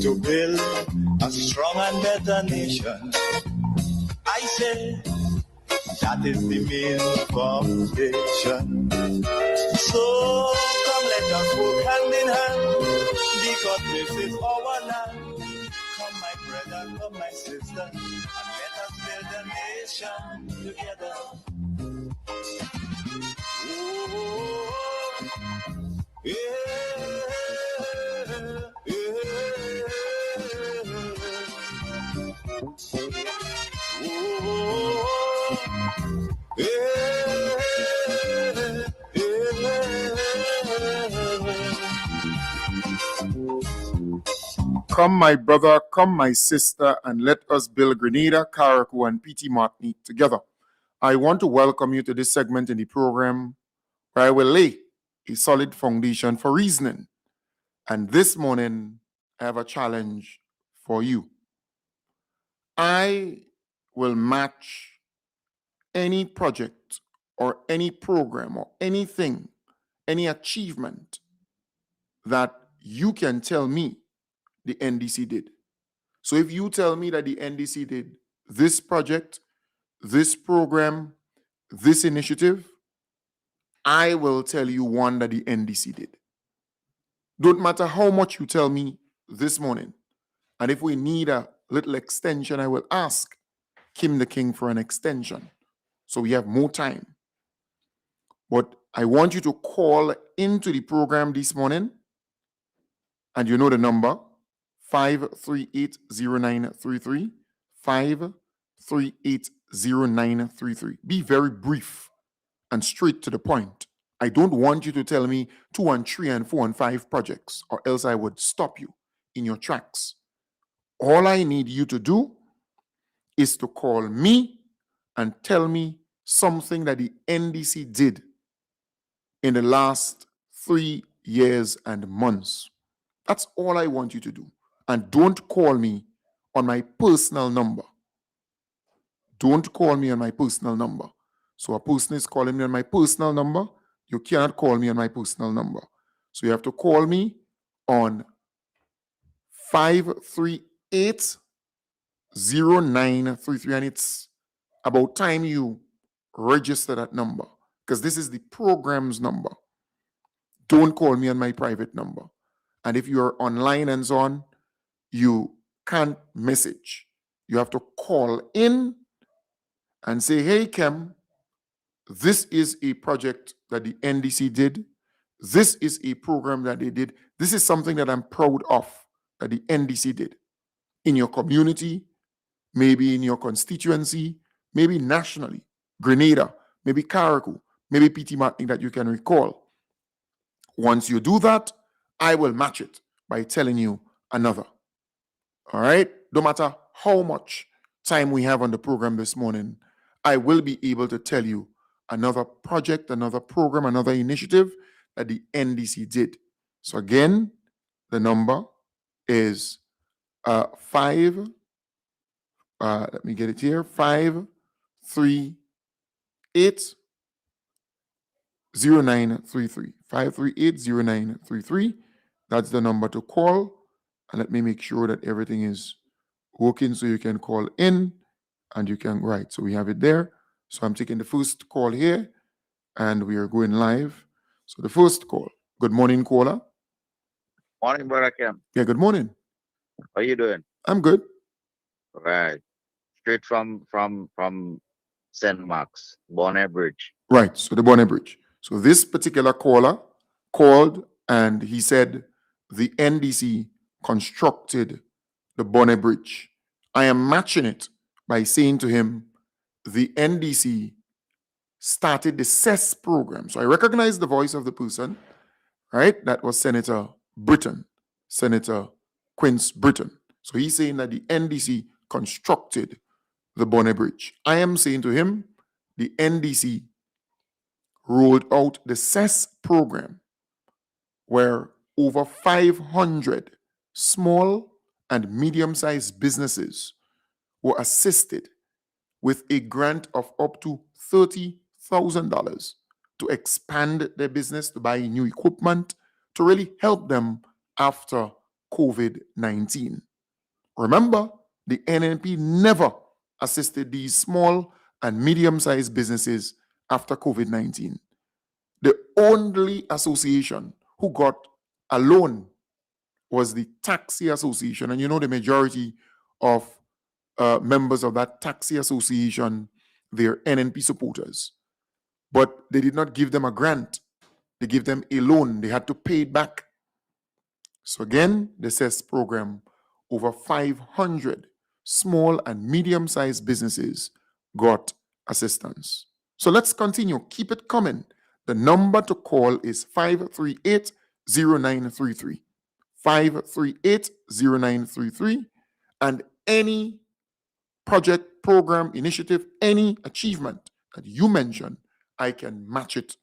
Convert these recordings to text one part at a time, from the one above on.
to build a strong and better nation. I say that is the main foundation. So come let us work hand in hand, because this is our land. Come my brother, come my sister, and let us build a nation together. Oh, yeah, yeah. Come, my brother, come, my sister, and let us build Grenada, Carriacou, and Petite Martinique together. I want to welcome you to this segment in the program where I will lay a solid foundation for reasoning. And this morning, I have a challenge for you. I will match any project or any program or anything, any achievement that you can tell me the NDC did. So if you tell me that the NDC did this project, this program, this initiative, I will tell you one that the NDC did. Don't matter how much you tell me this morning. And if we need a little extension, I will ask Kim the King for an extension, so we have more time. But I want you to call into the program this morning, and you know the number, 5380933, 5380933. Be very brief and straight to the point. I don't want you to tell me 2 and 3 and 4 and 5 projects, or else I would stop you in your tracks. All I need you to do is to call me and tell me something that the NDC did in the last 3 years and months. That's all I want you to do. And don't call me on my personal number. Don't call me on my personal number. So a person is calling me on my personal number. You cannot call me on my personal number. So you have to call me on 5380933. And it's about time you register that number, because this is the program's number. Don't call me on my private number. And if you're online and so on, you can't message. You have to call in and say, hey, Kim, this is a project that the NDC did. This is a program that they did. This is something that I'm proud of that the NDC did in your community, maybe in your constituency, maybe nationally, Grenada, maybe Carriacou, maybe Petite Martinique that you can recall. Once you do that, I will match it by telling you another. All right? No matter how much time we have on the program this morning, I will be able to tell you another project, another program, another initiative that the NDC did. So again, the number is 5, let me get it here, 5380933. 5380933. That's the number to call. And let me make sure that everything is working so you can call in and you can write. So we have it there. So I'm taking the first call here and we are going live. So the first call. Good morning, caller. Morning, Brother Kim. Yeah, good morning. How you doing? I'm good. Right. Straight from St. Mark's, Bonnet Bridge. Right. So the Bonnet Bridge. So this particular caller called and he said the NDC constructed the Bonnet Bridge. I am matching it by saying to him, the NDC started the CESS program. So I recognize the voice of the person, right? That was Senator Britton, Senator Quince Britton. So he's saying that the NDC constructed the Bonnet Bridge. I am saying to him, the NDC rolled out the CESS program where over 500 small and medium-sized businesses were assisted with a grant of up to $30,000 to expand their business, to buy new equipment, to really help them after COVID-19. Remember, the NNP never assisted these small and medium-sized businesses after COVID-19. The only association who got a loan was the Taxi Association. And you know the majority of members of that Taxi Association, they're NNP supporters. But they did not give them a grant. They gave them a loan. They had to pay it back. So again, the CESS program, over 500 small and medium-sized businesses got assistance. So let's continue. Keep it coming. The number to call is 538-0933. 538-0933. And any project, program, initiative, any achievement that you mention, I can match it.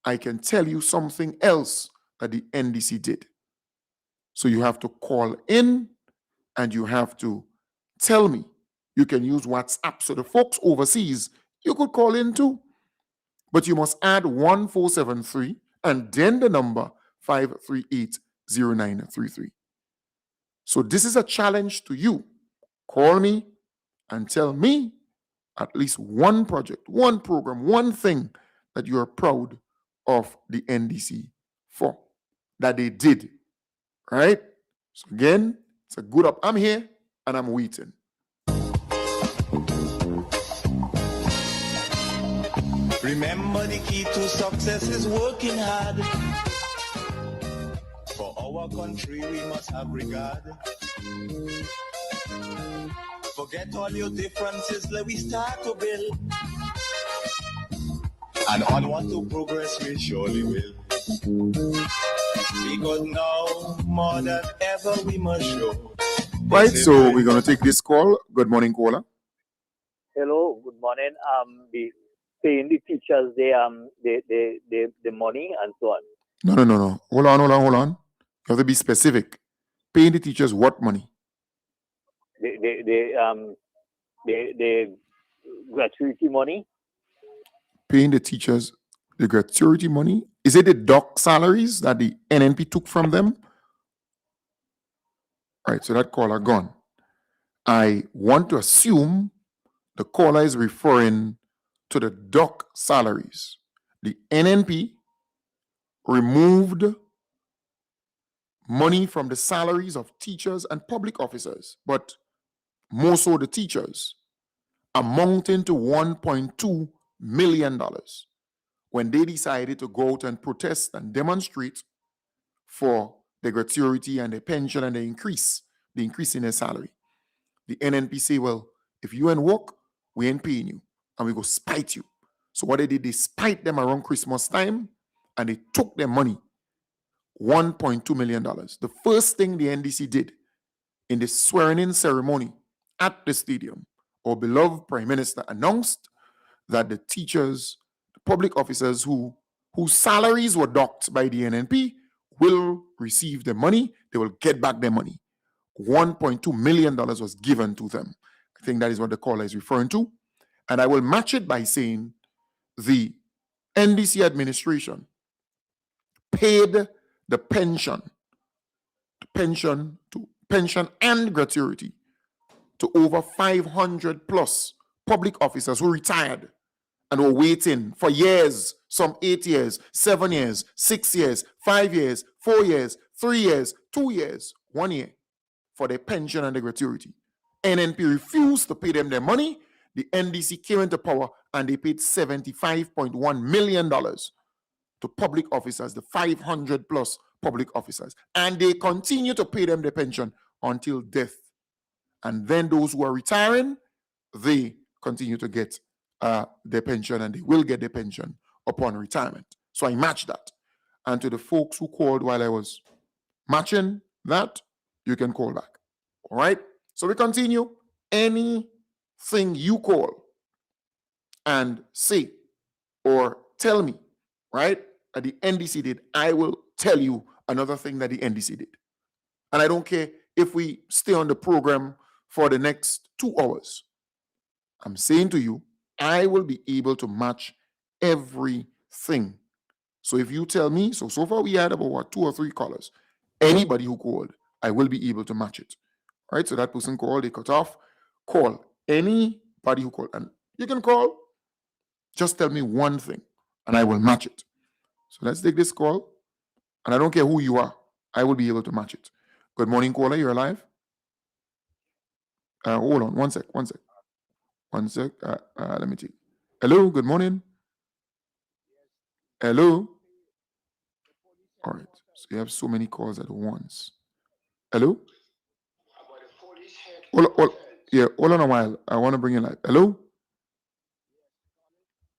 I can tell you something else that the NDC did. So you have to call in and you have to tell me. You can use WhatsApp. So the folks overseas, you could call in too. But you must add 1473 and then the number 538-0933. So this is a challenge to you. Call me and tell me at least one project, one program, one thing that you are proud of the NDC for, that they did, right? So again, it's a good up. I'm here and I'm waiting. Remember, the key to success is working hard. For our country, we must have regard. Forget all your differences, let we start to build. And onward to progress, we surely will. Because now, more than ever, we must show. Right, so we're going to take this call. Good morning, caller. Hello, good morning. Paying the teachers the money and so on. No. Hold on. You have to be specific. Paying the teachers what money? The gratuity money. Paying the teachers the gratuity money? Is it the doc salaries that the NNP took from them? All right, so that caller gone. I want to assume the caller is referring to the doc salaries. The NNP removed money from the salaries of teachers and public officers, but more so the teachers, amounting to $1.2 million when they decided to go out and protest and demonstrate for the gratuity and the pension and the increase in their salary. The NNP say, well, if you ain't work, we ain't paying you, and we go spite you. So what they did, they spite them around Christmas time, and they took their money, $1.2 million. The first thing the NDC did in the swearing-in ceremony at the stadium, our beloved Prime Minister announced that the teachers, the public officers whose salaries were docked by the NNP will receive the money. They will get back their money. $1.2 million was given to them. I think that is what the caller is referring to. And I will match it by saying the NDC administration paid the pension and gratuity to over 500 plus public officers who retired and were waiting for years, some 8 years, 7 years, 6 years, 5 years, 4 years, 3 years, 2 years, 1 year for their pension and their gratuity. NNP refused to pay them their money. The NDC came into power and they paid $75.1 million to public officers, the 500 plus public officers. And they continue to pay them their pension until death. And then those who are retiring, they continue to get their pension, and they will get their pension upon retirement. So I matched that. And to the folks who called while I was matching that, you can call back. All right? So we continue. Anything you call and say or tell me, right, that the NDC did, I will tell you another thing that the NDC did. And I don't care if we stay on the program for the next 2 hours. I'm saying to you, I will be able to match everything. So if you tell me, so far we had about 2 or 3 callers. Anybody who called, I will be able to match it. All right, so that person called, they cut off. Call anybody who called. And you can call, just tell me one thing, and I will match it. So let's take this call. And I don't care who you are, I will be able to match it. Good morning, caller. You're alive? Hold on, one sec. Let me take. Hello, good morning. Hello. All right. So you have so many calls at once. Hello? Hold on a while. I want to bring you live. Hello?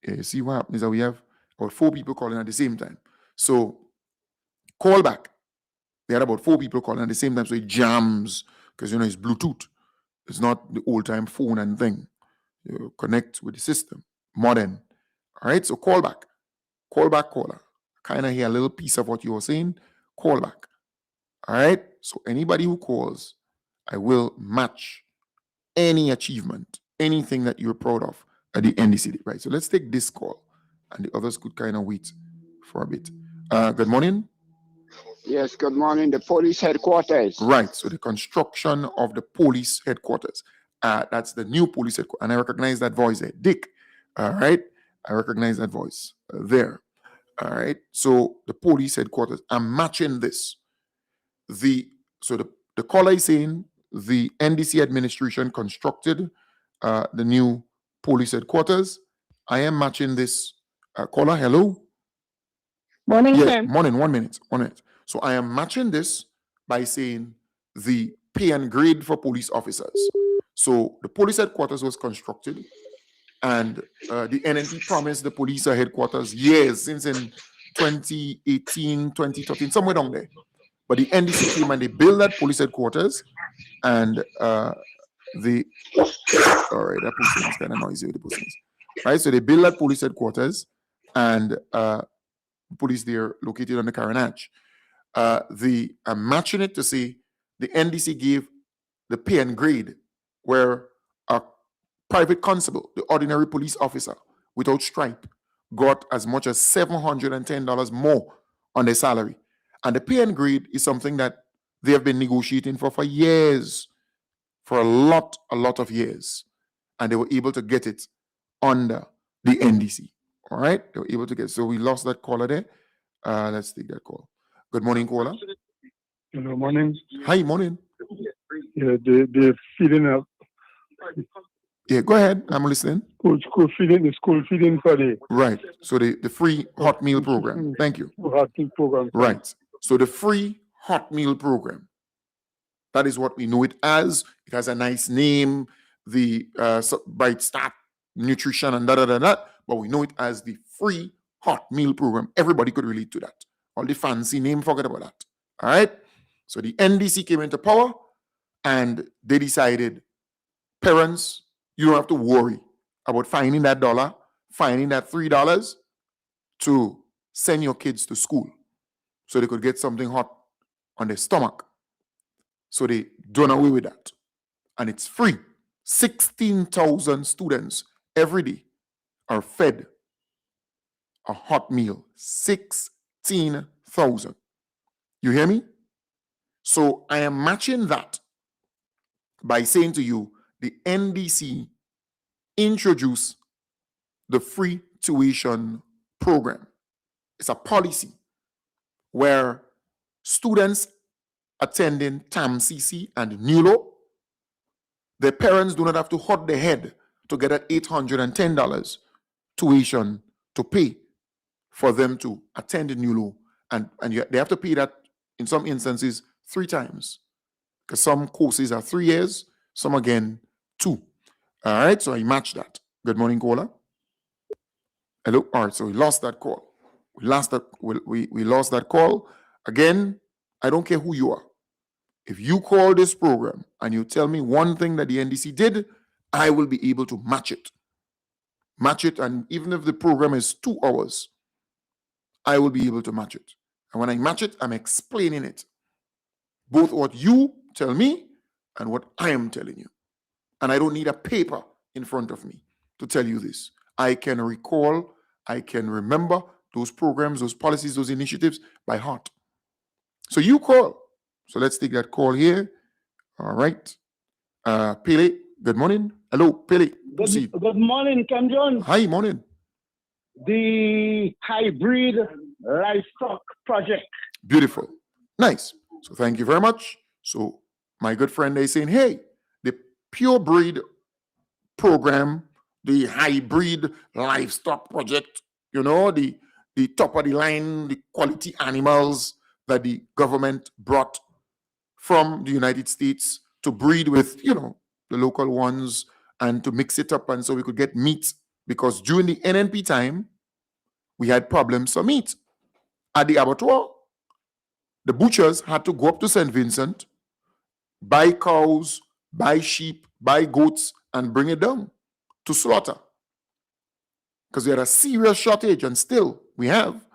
Yeah, you see what happens is that we have about 4 people calling at the same time. So call back. We had about 4 people calling at the same time, so it jams because it's Bluetooth. It's not the old time phone and thing. You connect with the system, modern. All right, so call back. Call back, caller. Kind of hear a little piece of what you were saying. Call back. All right, so anybody who calls, I will match any achievement, anything that you're proud of at the NDC. Right, so let's take this call, and the others could kind of wait for a bit. Good morning. Yes, good morning. The police headquarters. Right, so the construction of the police headquarters. That's the new police headquarters. And I recognize that voice there. Dick. All right, I recognize that voice there. All right, so the police headquarters. I'm matching this. The caller is saying the NDC administration constructed the new police headquarters. I am matching this. Caller, hello. Morning, Yes, sir. morning. 1 minute. So I am matching this by saying the pay and grade for police officers. So the police headquarters was constructed, and the NNP promised the police headquarters years, since in 2018, 2013, somewhere down there. But the NDC came and they built that police headquarters, and all right, that person is kind of noisy with the persons. Right, so they built that police headquarters, and police there located on the Karanach. I'm matching it to say the NDC gave the pay and grade where a private constable, the ordinary police officer without stripe, got as much as $710 more on their salary. And the pay and grade is something that they have been negotiating for years, for a lot of years. And they were able to get it under the NDC. All right? They were able to get it. So we lost that caller there. Let's take that call. Good morning, caller. Hello, morning. Hi, morning. Yeah, the feeding up. Yeah, go ahead. I'm listening. School feeding for the Right. So the free hot meal program. Thank you. hot meal program. Right. So the free hot meal program. That is what we know it as. It has a nice name, the Bright Start Nutrition and da. But we know it as the free hot meal program. Everybody could relate to that. All the fancy name, forget about that. All right. So the NDC came into power, and they decided, parents, you don't have to worry about finding that $1, finding that $3 to send your kids to school so they could get something hot on their stomach. So they done away with that. And it's free. 16,000 students every day are fed a hot meal. 16,000. You hear me? So I am matching that by saying to you, the NDC introduced the free tuition program. It's a policy where students attending TAMCC and NULO, their parents do not have to hurt their head to get that $810 tuition to pay for them to attend the NULO. And they have to pay that in some instances 3 times, because some courses are 3 years, some again 2. All right, so I match that. Good morning, caller. Hello. All right, so we lost that call. We lost that call. Again, I don't care who you are. If you call this program and you tell me one thing that the NDC did, I will be able to match it. Match it, and even if the program is 2 hours, I will be able to match it. And when I match it, I'm explaining it. Both what you tell me and what I am telling you. And I don't need a paper in front of me to tell you this. I can recall, I can remember those programs, those policies, those initiatives by heart. So you call So let's take that call here. All right. Pele, good morning. Hello, Pele. Proceed. Good morning, Cam John. Hi, morning. The hybrid livestock project. Beautiful. Nice. So thank you very much. So my good friend is saying, hey, the pure breed program, the hybrid livestock project, the top of the line, the quality animals that the government brought from the United States to breed with, the local ones and to mix it up. And so we could get meat, because during the NNP time, we had problems for meat. At the abattoir, the butchers had to go up to St. Vincent, buy cows, buy sheep, buy goats, and bring it down to slaughter. Because we had a serious shortage, and still we have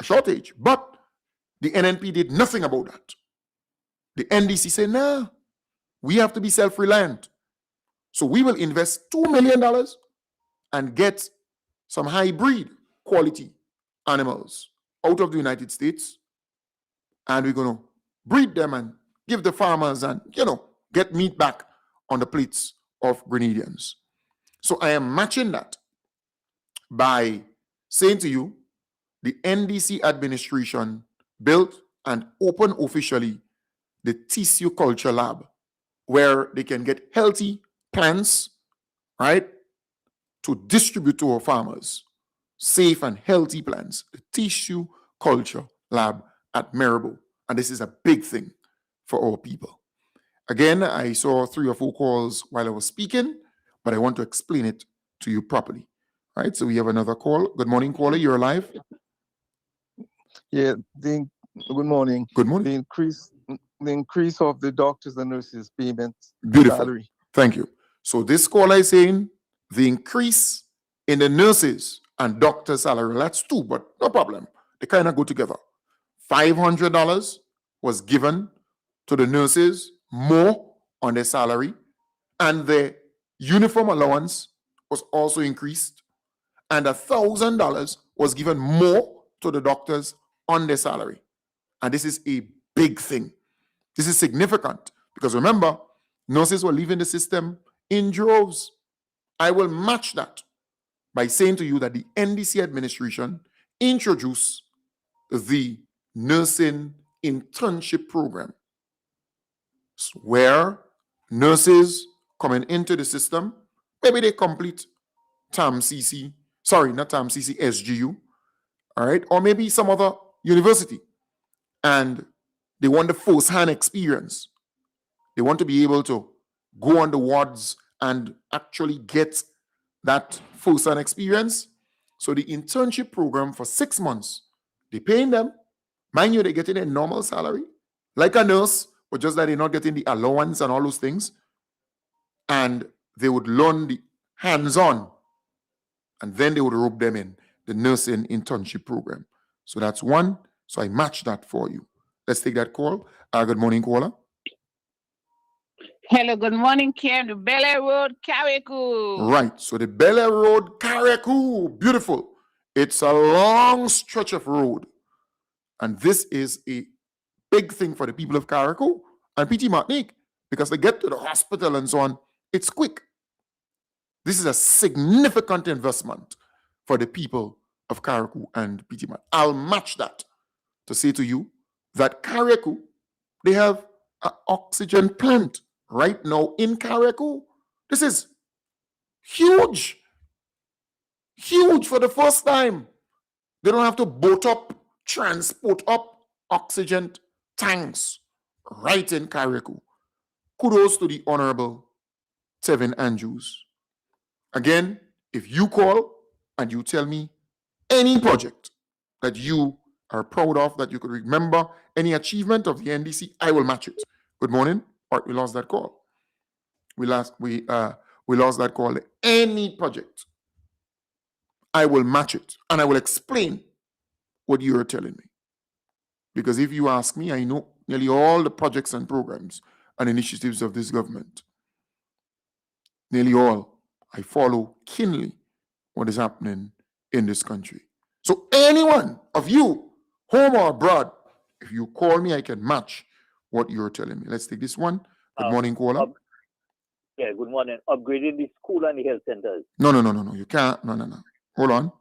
a shortage. But the NNP did nothing about that. The NDC said, nah, we have to be self-reliant. So we will invest $2 million and get some hybrid quality animals out of the United States. And we're going to breed them and give the farmers and, get meat back on the plates of Grenadians. So I am matching that by saying to you, the NDC administration built and opened officially the Tissue Culture Lab, where they can get healthy plants, right, to distribute to our farmers. Safe and healthy plants. The Tissue Culture Lab at Maribor. And this is a big thing for our people. Again, I saw 3 or 4 calls while I was speaking, but I want to explain it to you properly. All right, so we have another call. Good morning, caller. You're live. Yeah, good morning. Good morning. The increase of the doctors and nurses' payments. Beautiful. Salary. Thank you. So this caller is saying the increase in the nurses and doctors' salary. That's 2, but no problem. They kind of go together. $500 was given to the nurses more on their salary, and the uniform allowance was also increased, and $1,000 was given more to the doctors on their salary. And this is a big thing. This is significant because remember, nurses were leaving the system in droves. I will match that by saying to you that the NDC administration introduced the nursing internship program, where nurses coming into the system, maybe they complete SGU, all right, or maybe some other university, and they want the first-hand experience. They want to be able to go on the wards and actually get that first-hand experience. So the internship program for 6 months, they're paying them. Mind you, they're getting a normal salary, like a nurse, but just that they're not getting the allowance and all those things. And they would learn the hands-on, and then they would rope them in the nursing internship program. So that's one. So I match that for you. Let's take that call. Good morning, caller. Hello, good morning, Kim. The Bel Road, Carriacou. Right. So the Bel Road, Carriacou. Beautiful. It's a long stretch of road. And this is a big thing for the people of Carriacou and PT Martinique, because they get to the hospital and so on. It's quick. This is a significant investment for the people of Carriacou and PT Martinique. I'll match that to say to you that Carriacou, they have an oxygen plant right now in Carriacou. This is huge. Huge for the first time. They don't have to boat up, transport up oxygen tanks right in Carriacou. Kudos to the Honorable Tevin Andrews. Again, if you call and you tell me any project that you are proud of, that you could remember, any achievement of the NDC, I will match it. Good morning. Or we lost that call. We lost that call. Any project, I will match it and I will explain what you are telling me. Because if you ask me, I know nearly all the projects and programs and initiatives of this government. Nearly all. I follow keenly what is happening in this country. So anyone of you, home or abroad, if you call me, I can match what you're telling me. Let's take this one. Good Um, morning, caller. Yeah, good morning. Upgrading the school and the health centers. No. You can't. No. Hold on.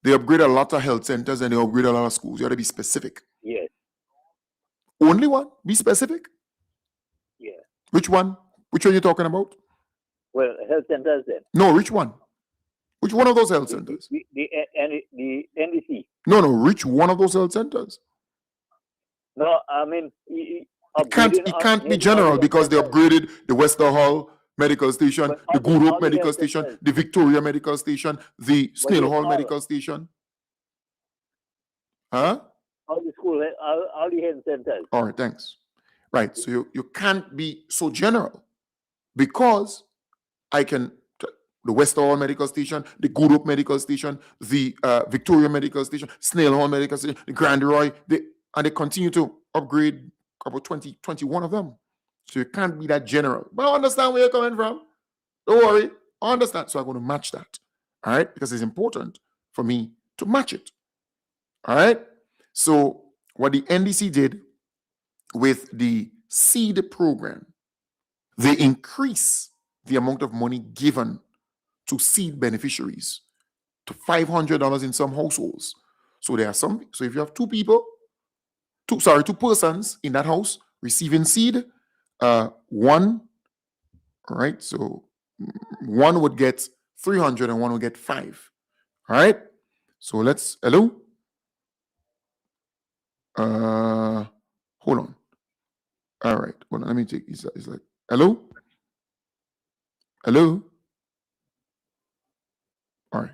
They upgrade a lot of health centers and they upgrade a lot of schools. You got to be specific. Yes, Only one? Be specific. yeah. Which one? Which one you talking about? Well, health centers then. No, which one? Which one of those health centers? The NDC. No, which one of those health centers? No, I mean, It can't be general because they upgraded the Wester Hall Medical Station, But the all the- Good all Hope the Medical health Station, centers. the Victoria Medical Station, the Snail you Hall all- Medical Station. Huh? all the school, all the health centers. All right, thanks. Right, so you can't be so general because I can, the Wester Hall Medical Station, the Good Hope Medical Station, the Victoria Medical Station, Snail Hall Medical Station, the Grand Roy, and they continue to upgrade about 21 of them. So you can't be that general. But I understand where you're coming from. Don't worry, I understand. So I'm going to match that. All right, because it's important for me to match it. All right. So what the NDC did with the seed program, they increase the amount of money given to seed beneficiaries to $500 in some households. So there are some. So if you have two persons in that house receiving seed, one. All right. So one would get 300 and one would get 5. All right. So let's. Hello. Hold on. All right. Hold on. Let me take. It's like hello. Hello. All right.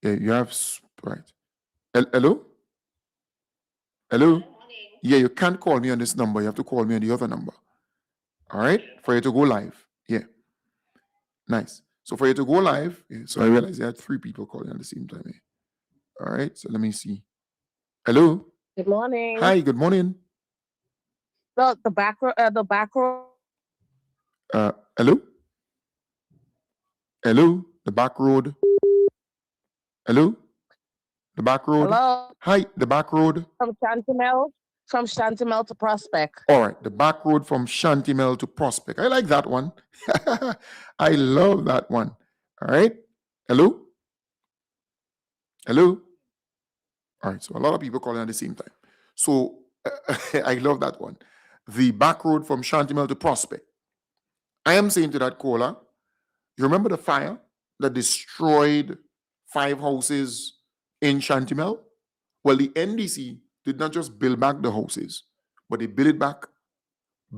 Yeah, you have right. Hello. Hello. Yeah, you can't call me on this number. You have to call me on the other number. All right, for you to go live. Yeah. Nice. So for you to go live, so I realized I had 3 people calling at the same time. All right, so let me see. Hello. Good morning. Hi, good morning. The back row. Hello? Hello? The back road. Hello? The back road. Hello. Hi, the back road. From Shantimel to Prospect. All right, the back road from Shantimel to Prospect. I like that one. I love that one. All right. Hello? Hello? All right, so a lot of people calling at the same time. So I love that one. The back road from Shantimel to Prospect. I am saying to that caller, you remember the fire that destroyed 5 houses in Shantimel? Well, the NDC did not just build back the houses, but they built it back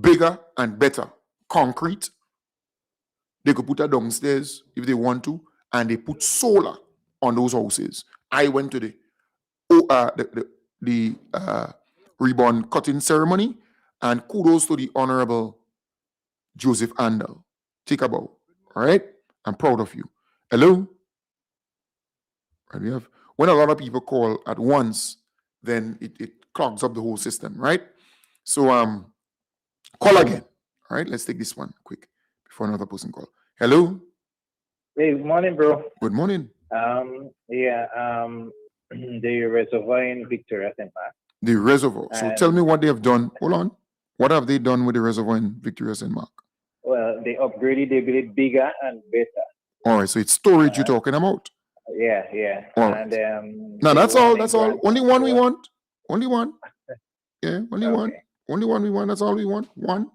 bigger and better. Concrete. They could put that downstairs if they want to, and they put solar on those houses. I went to the ribbon cutting ceremony, and kudos to the Honorable Joseph Andel. Take a bow. All right? I'm proud of you. Hello? Right, when a lot of people call at once, then it clogs up the whole system, right? So call again. All right, let's take this one quick before another person call. Hello? Hey, good morning, bro. Good morning. The reservoir in Victoria St. Mark. The reservoir. So And- tell me what they have done. Hold on. What have they done with the reservoir in Victoria St. Mark? Well, they upgraded, they built it bigger and better. All right, so it's storage you're talking about. Yeah. All right. And No, the that's one all. in That's all. Grand- Only one we want. Only one. Yeah, only one. Okay. Only one we want. That's all we want. One.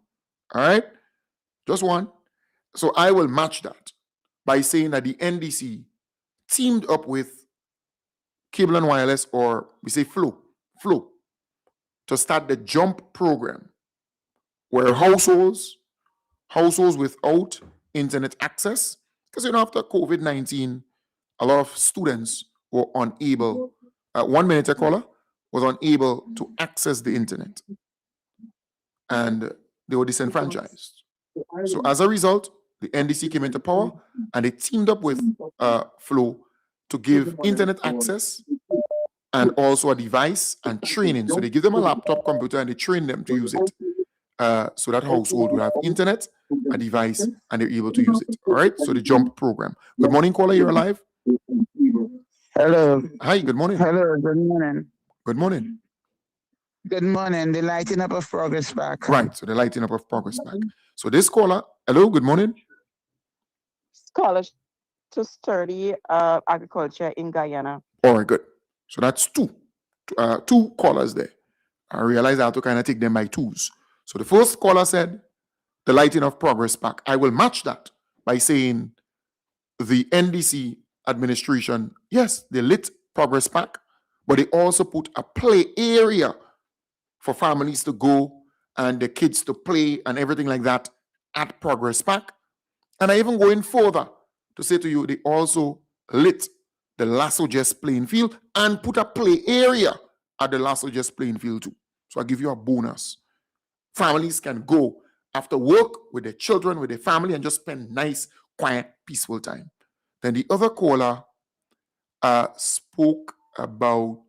All right. Just one. So I will match that by saying that the NDC teamed up with Cable and Wireless, or we say Flow, to start the JUMP program, where households without internet access, because after COVID-19, a lot of students were unable. 1 minute, caller was unable to access the internet, and they were disenfranchised. So as a result, the NDC came into power, and they teamed up with Flow to give internet access and also a device and training. So they give them a laptop computer and they train them to use it. So that household will have internet, a device, and they're able to use it. All right. So the JUMP program. Good morning, caller. You're alive. Hello. Hi. Good morning. Hello. Good morning. Good morning. Good morning. The lighting up of Progress Park. Right. So the lighting up of Progress Park. So this caller, hello, good morning. Scholarship to study agriculture in Guyana. All right, good. So that's two callers there. I realize I have to kind of take them by twos. So the first caller said the lighting of Progress Park. I will match that by saying the NDC administration, yes, they lit Progress Park, but they also put a play area for families to go and the kids to play and everything like that at Progress Park. And I even go in further to say to you, they also lit the Lasso Jess playing field and put a play area at the Lasso Jess playing field too. So I give you a bonus. Families can go after work with their children, with their family, and just spend nice, quiet, peaceful time. Then the other caller spoke about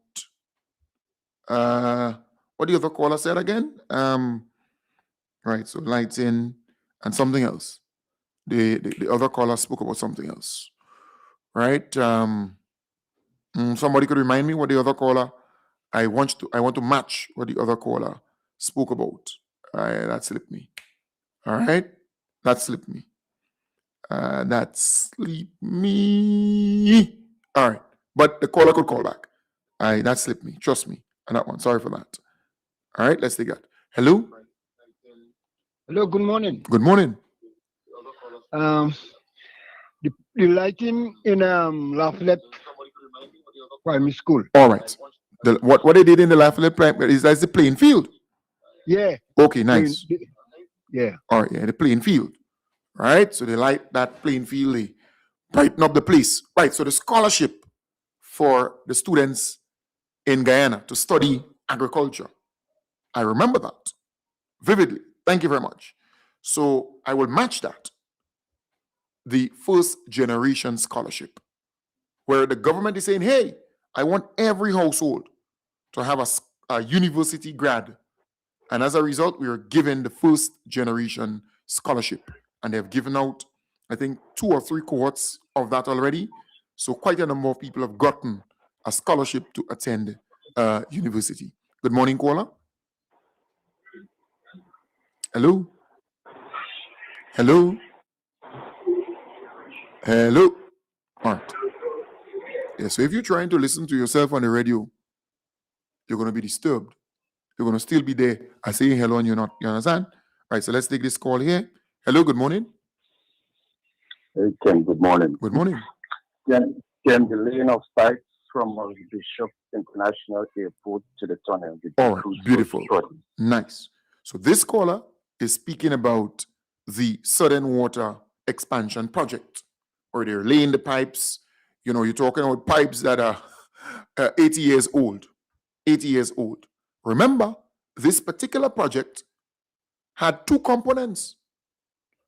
what the other caller said again. Right, so lighting and something else. The other caller spoke about something else. Right? Somebody could remind me what the other caller. I want to match what the other caller spoke about. That slipped me. All right, that slipped me. That slipped me. All right, but the caller could call back. That slipped me. Trust me on that one. Sorry for that. All right, let's take that. Hello. Hello, good morning. Good morning. The lighting in Lafayette Primary School. All right. What they did in the Lafayette Primary is that's the playing field. Yeah. Okay, nice. Yeah. All right, yeah, the playing field. Right? So they light that playing field, they brighten up the place. Right, so the scholarship for the students in Guyana to study agriculture. I remember that vividly. Thank you very much. So I will match that. The first generation scholarship, where the government is saying, hey, I want every household to have a university grad. And as a result, we are given the first generation scholarship. And they have given out, I think, 2 or 3 cohorts of that already. So quite a number of people have gotten a scholarship to attend university. Good morning, caller. Hello? Hello? Hello? All right. Yeah, so if you're trying to listen to yourself on the radio, you're going to be disturbed. You're going to still be there. I say hello and you're not. You understand? All right, so let's take this call here. Hello, good morning. Hey, Ken, good morning. Good morning. Ken, the lane of sites from Bishop International Airport to the tunnel. All right, beautiful. Nice. So this caller is speaking about the Southern Water Expansion Project, where they're laying the pipes. You know, you're talking about pipes that are 80 years old. 80 years old. Remember, this particular project had 2 components.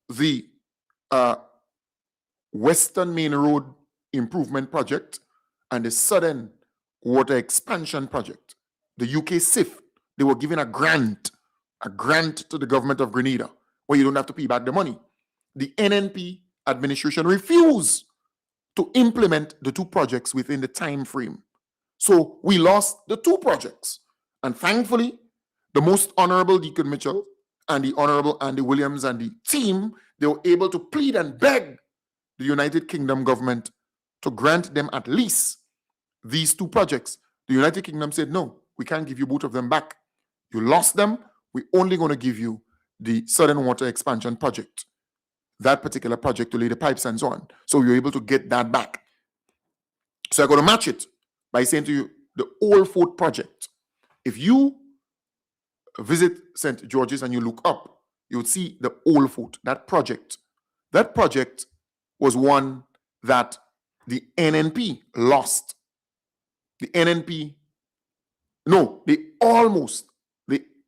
The Western Main Road Improvement Project and the Southern Water Expansion Project. The UK SIF, they were given a grant to the government of Grenada, where you don't have to pay back the money. The NNP administration refused to implement the 2 projects within the time frame. So we lost the 2 projects. And thankfully, the most honorable Deacon Mitchell and the honorable Andy Williams and the team, they were able to plead and beg the United Kingdom government to grant them at least these 2 projects. The United Kingdom said, no, we can't give you both of them back. You lost them. We're only going to give you the Southern Water Expansion Project, that particular project to lay the pipes and so on. So we were able to get that back. So I'm going to match it by saying to you, the Old Fort Project. If you visit St. George's and you look up, you would see the Old Fort, that project. That project was one that the NNP lost. The NNP, no, they almost,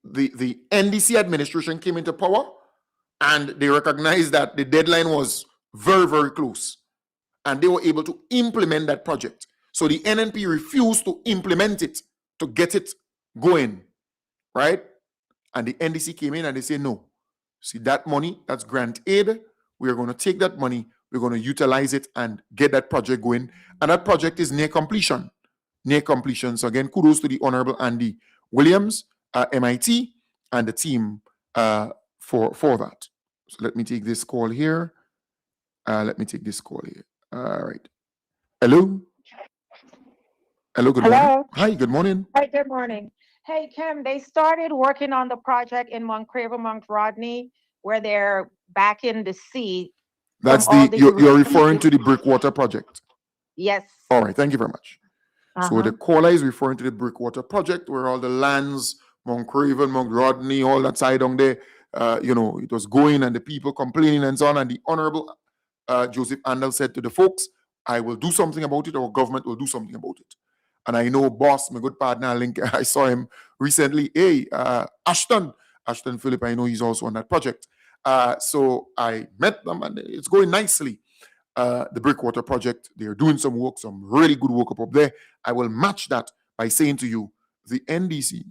the NDC administration came into power and they recognized that the deadline was very, very close. And they were able to implement that project. So the NNP refused to implement it, to get it going, right? And the NDC came in and they said, no, see that money, that's grant aid. We are going to take that money, we're going to utilize it and get that project going. And that project is near completion. Near completion. So again, kudos to the Honorable Andy Williams MIT and the team for that. So let me take this call here. All right. Hello. Hello. Good morning. Hello. Hi. Good morning. Hi, good morning. Hey, Kim, they started working on the project in Montcraver, Mount Rodney, where they're back in the sea. That's from all you're referring to the Brickwater project. Yes. All right. Thank you very much. So the caller is referring to the Brickwater project, where all the lands, Mount Craven, Mount Rodney, all that side on there, it was going and the people complaining and so on. And the Honorable Joseph Andel said to the folks, I will do something about it, or government will do something about it. And I know Boss, my good partner, Link, I saw him recently. Hey, Ashton Phillip, I know he's also on that project. So I met them and it's going nicely. The Brickwater project, they're doing some work, some really good work up there. I will match that by saying to you, the NDC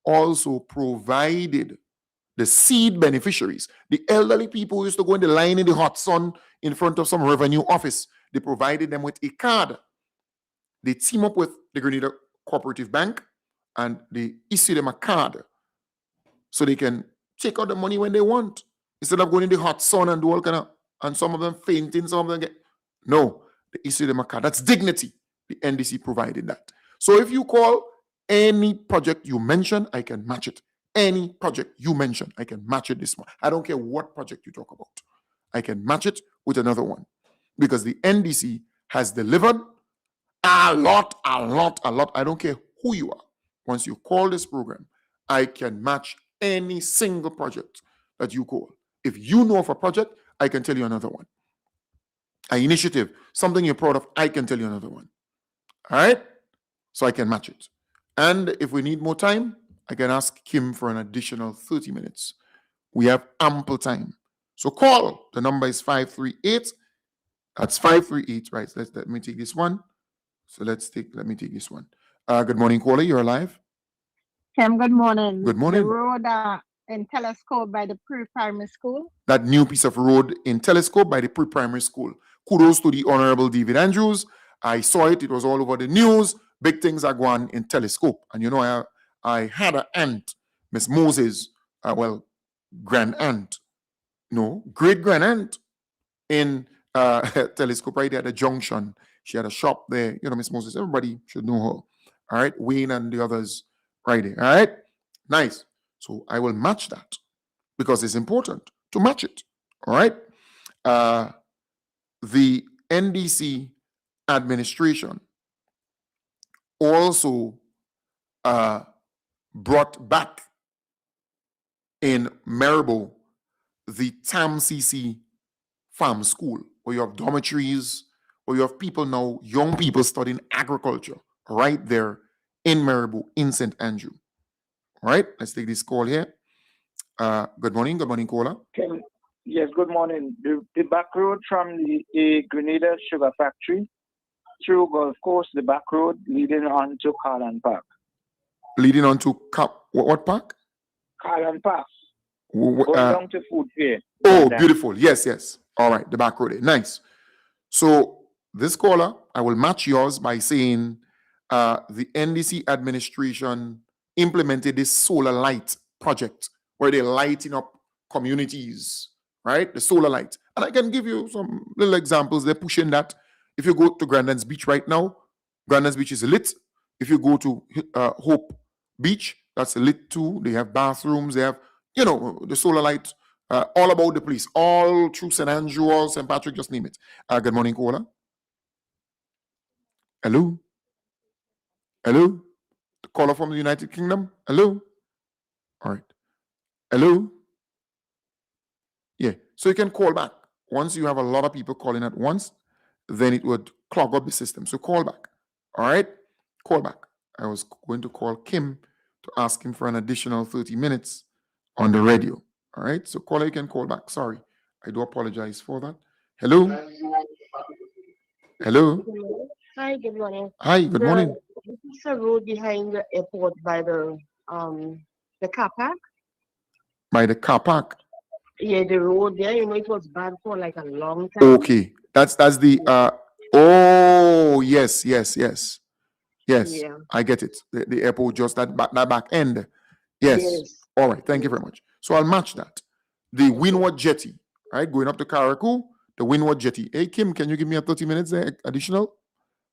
also provided the seed beneficiaries, the elderly people who used to go in the line in the hot sun in front of some revenue office. They provided them with a card. They team up with the Grenada Cooperative Bank and they issue them a card so they can take out the money when they want, instead of going in the hot sun and do all kind of, and some of them fainting, some of them get, no, they issue them a card. That's dignity. The NDC provided that. So if you call any project you mention, I can match it. Any project you mention, I can match it this one. I don't care what project you talk about. I can match it with another one, because the NDC has delivered a lot. I don't care who you are. Once you call this program, I can match any single project that you call. If you know of a project, I can tell you another one. An initiative, something you're proud of, I can tell you another one. All right? So I can match it. And if we need more time, I can ask Kim for an additional 30 minutes. We have ample time. So call. The number is 538. That's 538, right? So let me take this one. So let me take this one. Good morning, caller. You're alive. Kim, good morning. Good morning. The road in Telescope by the pre-primary school. That new piece of road in Telescope by the pre-primary school. Kudos to the Honorable David Andrews. I saw it. It was all over the news. Big things are going in Telescope. And you know, I had an aunt, Miss Moses, great-grand-aunt in Telescope right there at the junction. She had a shop there. You know, Miss Moses, everybody should know her. All right, Wayne and the others right there. All right, nice. So I will match that because it's important to match it. All right. The NDC administration also brought back in Maribor the TAMCC Farm School, where you have dormitories, where you have people now, young people studying agriculture right there in Maribor, in St. Andrew. All right, let's take this call here. Good morning, caller. Yes, good morning. The back road from the Grenada Sugar Factory through Gulf Coast, the back road leading on to Carland Park. Leading on to what park? Carland Park. Going down to Food Fair. Oh, beautiful. Yes. All right, the back road. Nice. So this caller, I will match yours by saying the NDC administration implemented this solar light project where they're lighting up communities, right? The solar light. And I can give you some little examples. They're pushing that. If you go to Grandlands Beach right now, Grandlands Beach is lit. If you go to Hope Beach, that's lit too. They have bathrooms. They have, the solar light all about the place, all through St. Andrew, all St. Patrick, just name it. Good morning, caller. Hello? The caller from the United Kingdom. Hello? All right. Hello? Yeah. So you can call back. Once you have a lot of people calling at once, then it would clog up the system. So call back. All right? Call back. I was going to call Kim to ask him for an additional 30 minutes on the radio. All right? So caller, you can call back. Sorry. I do apologize for that. Hello? Hello? Hi, good morning. Hi, good morning. This is a road behind the airport by the car park. By the car park? Yeah, the road there, it was bad for like a long time. Okay. That's the oh yes. Yes, Yeah. I get it. The airport, just that back end. Yes. Yes. All right. Thank you very much. So I'll match that. The Windward Jetty, right? Going up to Carriacou, the Windward Jetty. Hey, Kim, can you give me a 30 minutes there additional?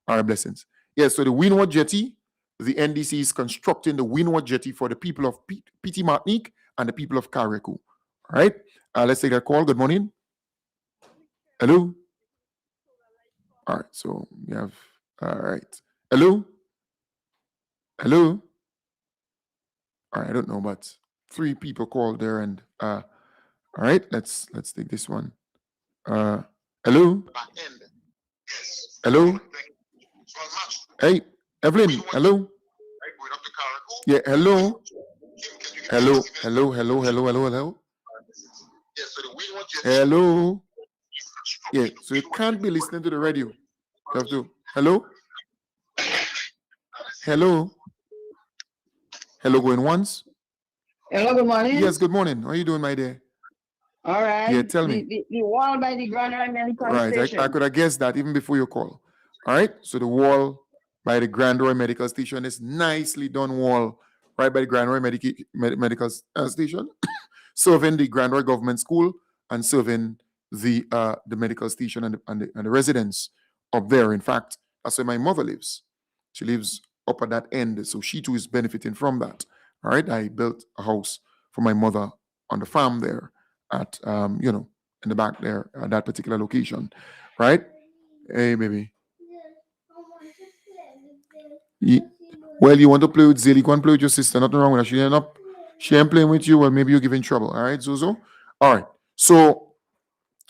All right, blessings. Yes, so the Windward Jetty, the NDC is constructing the Windward Jetty for the people of Petit Martinique and the people of Carriacou. All right. Let's take that call. Good morning. Hello. All right. So we have, all right. Hello. Hello. All right. I don't know, but 3 people called there and, all right. Let's take this one. Hello. Hello. Hey, Evelyn. Hello. Yeah. Hello. Hello. Hello. Hello. Hello. Hello. Hello. Hello. Yeah. So you can't be listening to the radio. You have to. Hello. Hello. Hello. Going once. Hello, good morning. Yes. Good morning. How are you doing, my dear? All right. Yeah. Tell me. The wall by the Grand Royal Medical Station. Right. I could have guessed that even before your call. All right. So the wall by the Grand Royal Medical Station is nicely done wall right by the Grand Royal Medical Station, serving the Grand Royal Government School and serving the medical station and the residents up there. In fact, that's where my mother lives. She lives up at that end, so she too is benefiting from that. All right. I built a house for my mother on the farm there at in the back there at that particular location. Right? Hey, baby. Well, you want to play with Zilly, go and play with your sister. Nothing wrong with her. She ain't playing with you. Well, maybe you're giving trouble. All right, Zozo? All right. So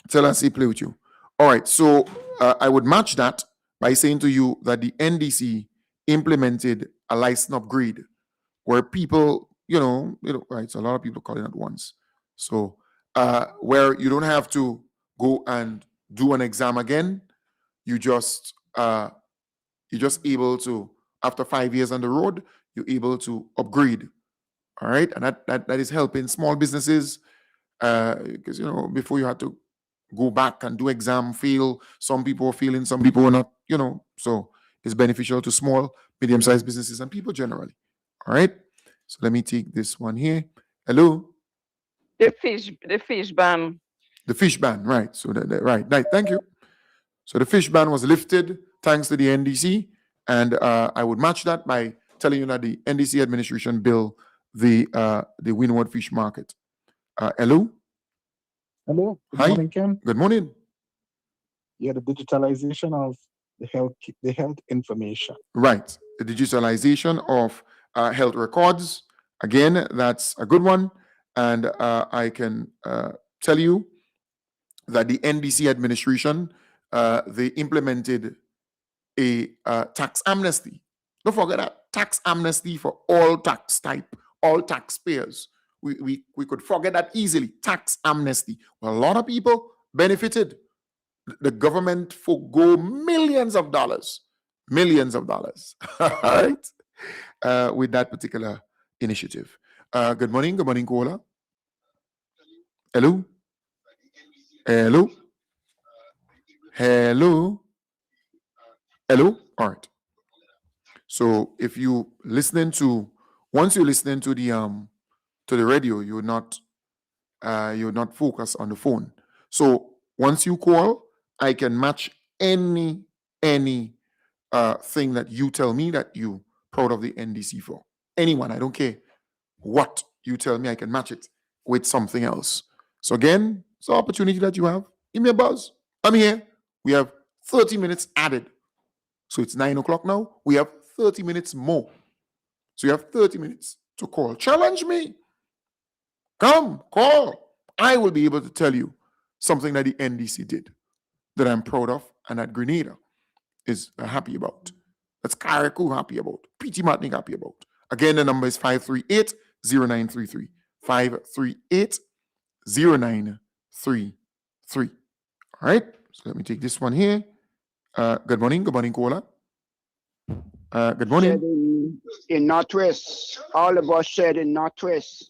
tell us he play with you. All right. So I would match that by saying to you that the NDC implemented a license upgrade where people, right, so a lot of people calling at once. So where you don't have to go and do an exam again, you're just able to, after 5 years on the road, you're able to upgrade. All right. And that is helping small businesses because, before you had to go back and do exam, fail. Some people were failing, some people were not, so it's beneficial to small, medium-sized businesses and people generally. All right. So let me take this one here. Hello. The fish ban. The fish ban, right. So right. Thank you. So the fish ban was lifted thanks to the NDC. And I would match that by telling you that the NDC administration built the Windward Fish Market. Hello? Hello. Good Hi. morning, Ken. Good morning. Yeah, the digitalization of the health information. Right. The digitalization of health records. Again, that's a good one. And I can tell you that the NDC administration, they implemented a tax amnesty. Don't forget that tax amnesty for all tax type, all taxpayers. We could forget that easily. Tax amnesty. Well, a lot of people benefited. The government forgo millions of dollars, all right, with that particular initiative. Good morning, caller. Hello. Hello. All right. So if you once you're listening to the radio, you're not focused on the phone. So once you call, I can match any thing that you tell me that you proud of the NDC for. Anyone, I don't care what you tell me, I can match it with something else. So again, it's an opportunity that you have. Give me a buzz. I'm here. We have 30 minutes added. So it's 9 o'clock now. We have 30 minutes more. So you have 30 minutes to call. Challenge me. Come, call. I will be able to tell you something that the NDC did that I'm proud of and that Grenada is happy about. That's Carriacou happy about. Petit Martinique happy about. Again, the number is 538-0933. 538-0933. All right. So let me take this one here. Good morning, caller. Good morning. In Northwest, all the bus shed in Northwest.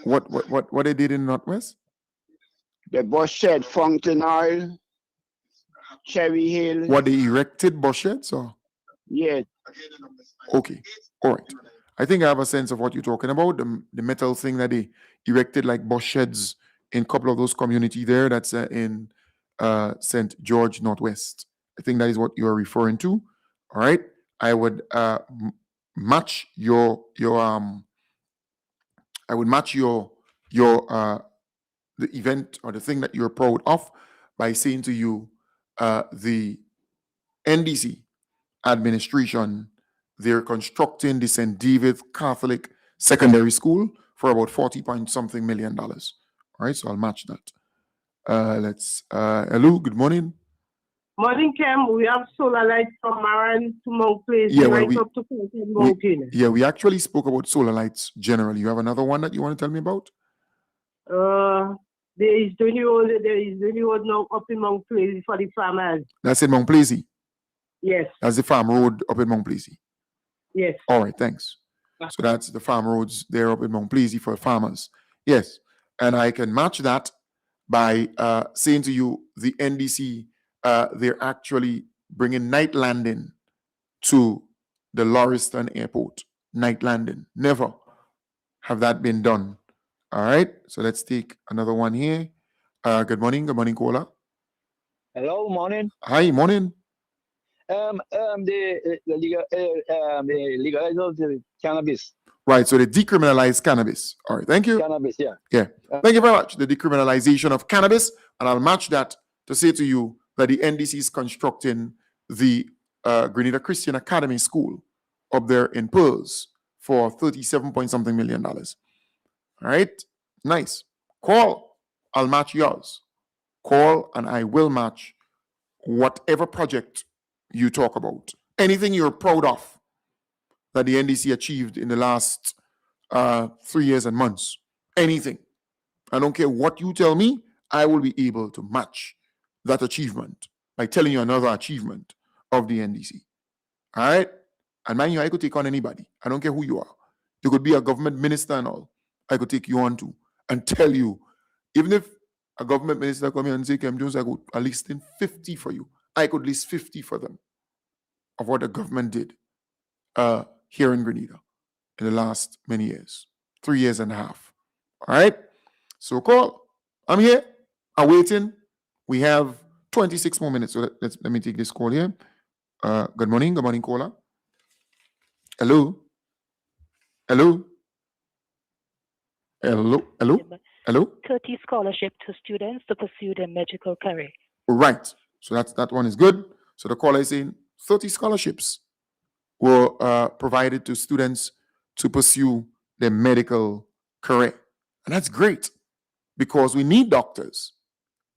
What they did in Northwest? The bus shed, Fountain Oil, Cherry Hill. What, they erected bus sheds or? Yeah. Okay. All right. I think I have a sense of what you're talking about. The metal thing that they erected like bus sheds in a couple of those community there. That's in St. George Northwest. I think that is what you are referring to. All right. I would match your I would match your the event or the thing that you're proud of by saying to you the NDC administration, they're constructing the St. David Catholic Secondary School for about 40 point something million dollars. All right, so I'll match that. Hello, good morning. Morning, Cam. We have solar lights from Maran to Mount Place, Yeah, well, right up to Fountain Mountain. we actually spoke about solar lights generally. You have another one that you want to tell me about? There is the new one now up in Mount Place for the farmers. That's in Mount Plaisy. Yes, That's the farm road up in Mount Plaisy. yes. All right, thanks. So that's the farm roads there up in Mount Plaisy for farmers. Yes, and I can match that by saying to you, the NDC, they're actually bringing night landing to the Lauriston Airport. Night landing. Never have that been done. All right, so let's take another one here. Good morning, Kola. Hello, morning. Hi, morning. The legalize of the cannabis. Right, so they decriminalize cannabis. All right, thank you. Cannabis, yeah. Yeah, thank you very much. The decriminalization of cannabis, and I'll match that to say to you that the NDC is constructing the Grenada Christian Academy School up there in Pearls for 37 point something million dollars. All right, nice. Call, I'll match yours. Call, and I will match whatever project you talk about. Anything you're proud of that the NDC achieved in the last 3 years and months. Anything. I don't care what you tell me, I will be able to match that achievement by telling you another achievement of the NDC. All right? And mind you, I could take on anybody. I don't care who you are. You could be a government minister and all. I could take you on to and tell you, even if a government minister come here and say, Kem Jones, I could list in 50 for you. I could list 50 for them of what the government did here in Grenada in the last many years, 3 years and a half. All right? So call. I'm here. I'm waiting. We have 26 more minutes. So let me take this call here. Good morning, caller. Hello. Hello. 30 scholarship to students to pursue their medical career. Right. So that one is good. So the caller is saying 30 scholarships were provided to students to pursue their medical career. And that's great because we need doctors.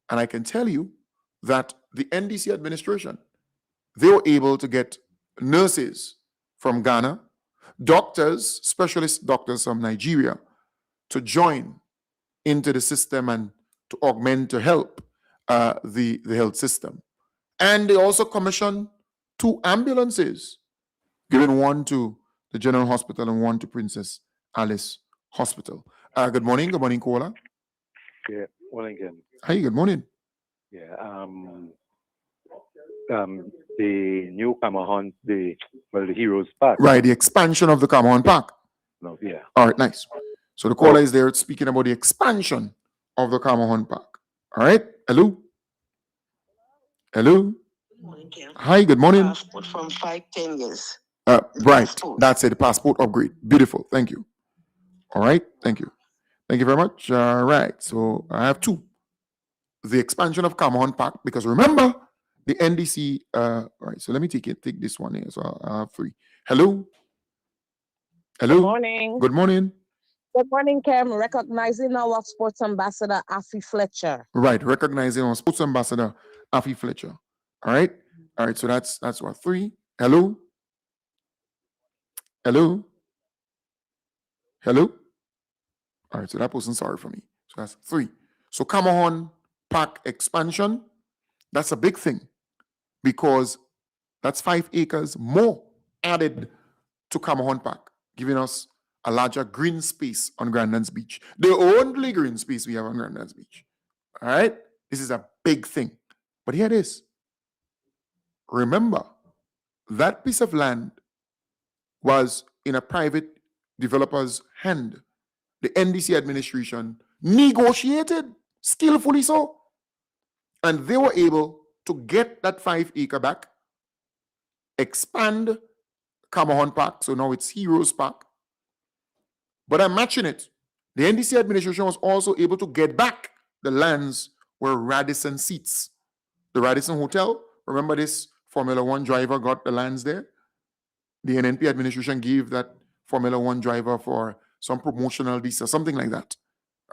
And I can tell you that the NDC administration, they were able to get nurses from Ghana, doctors, specialist doctors from Nigeria to join into the system and to augment, to help the health system. And they also commissioned 2 ambulances, giving one to the General Hospital and one to Princess Alice Hospital. Good morning, caller. Yeah, morning again. Hi, good morning. Yeah, the new Camahon, the Heroes Park. Right, the expansion of the Camahon Park. No, yeah. All right, nice. So the caller is there speaking about the expansion of the Camahon Park. All right, hello. Hello. Hi, good morning. Passport from 5-10 years. Right, that's it, the passport upgrade. Beautiful, thank you. All right, thank you. Thank you very much. All right, so I have 2. The expansion of Camahon Park, because remember, the NDC, all right, so let me take this one here. So I have 3. Hello. Hello. Good morning. Good morning. Good morning, Cam. Recognizing our sports ambassador, Afi Fletcher. Right, recognizing our sports ambassador, Afi Fletcher. All right, so that's what, 3. Hello. Hello. Hello. All right, so that person's sorry for me. So that's 3. So Camahon Park expansion, that's a big thing because that's 5 acres more added to Camahon Park, giving us a larger green space on Grandlands Beach. The only green space we have on Grandlands Beach. All right? This is a big thing. But here it is. Remember, that piece of land was in a private developers' hand. The NDC administration negotiated, skillfully so, and they were able to get that 5 acre back, expand Camahon Park, so now it's Heroes Park. But I'm matching it. The NDC administration was also able to get back the lands where Radisson seats. The Radisson Hotel, remember this Formula One driver got the lands there? The NNP administration gave that Formula One driver for some promotional visa, something like that.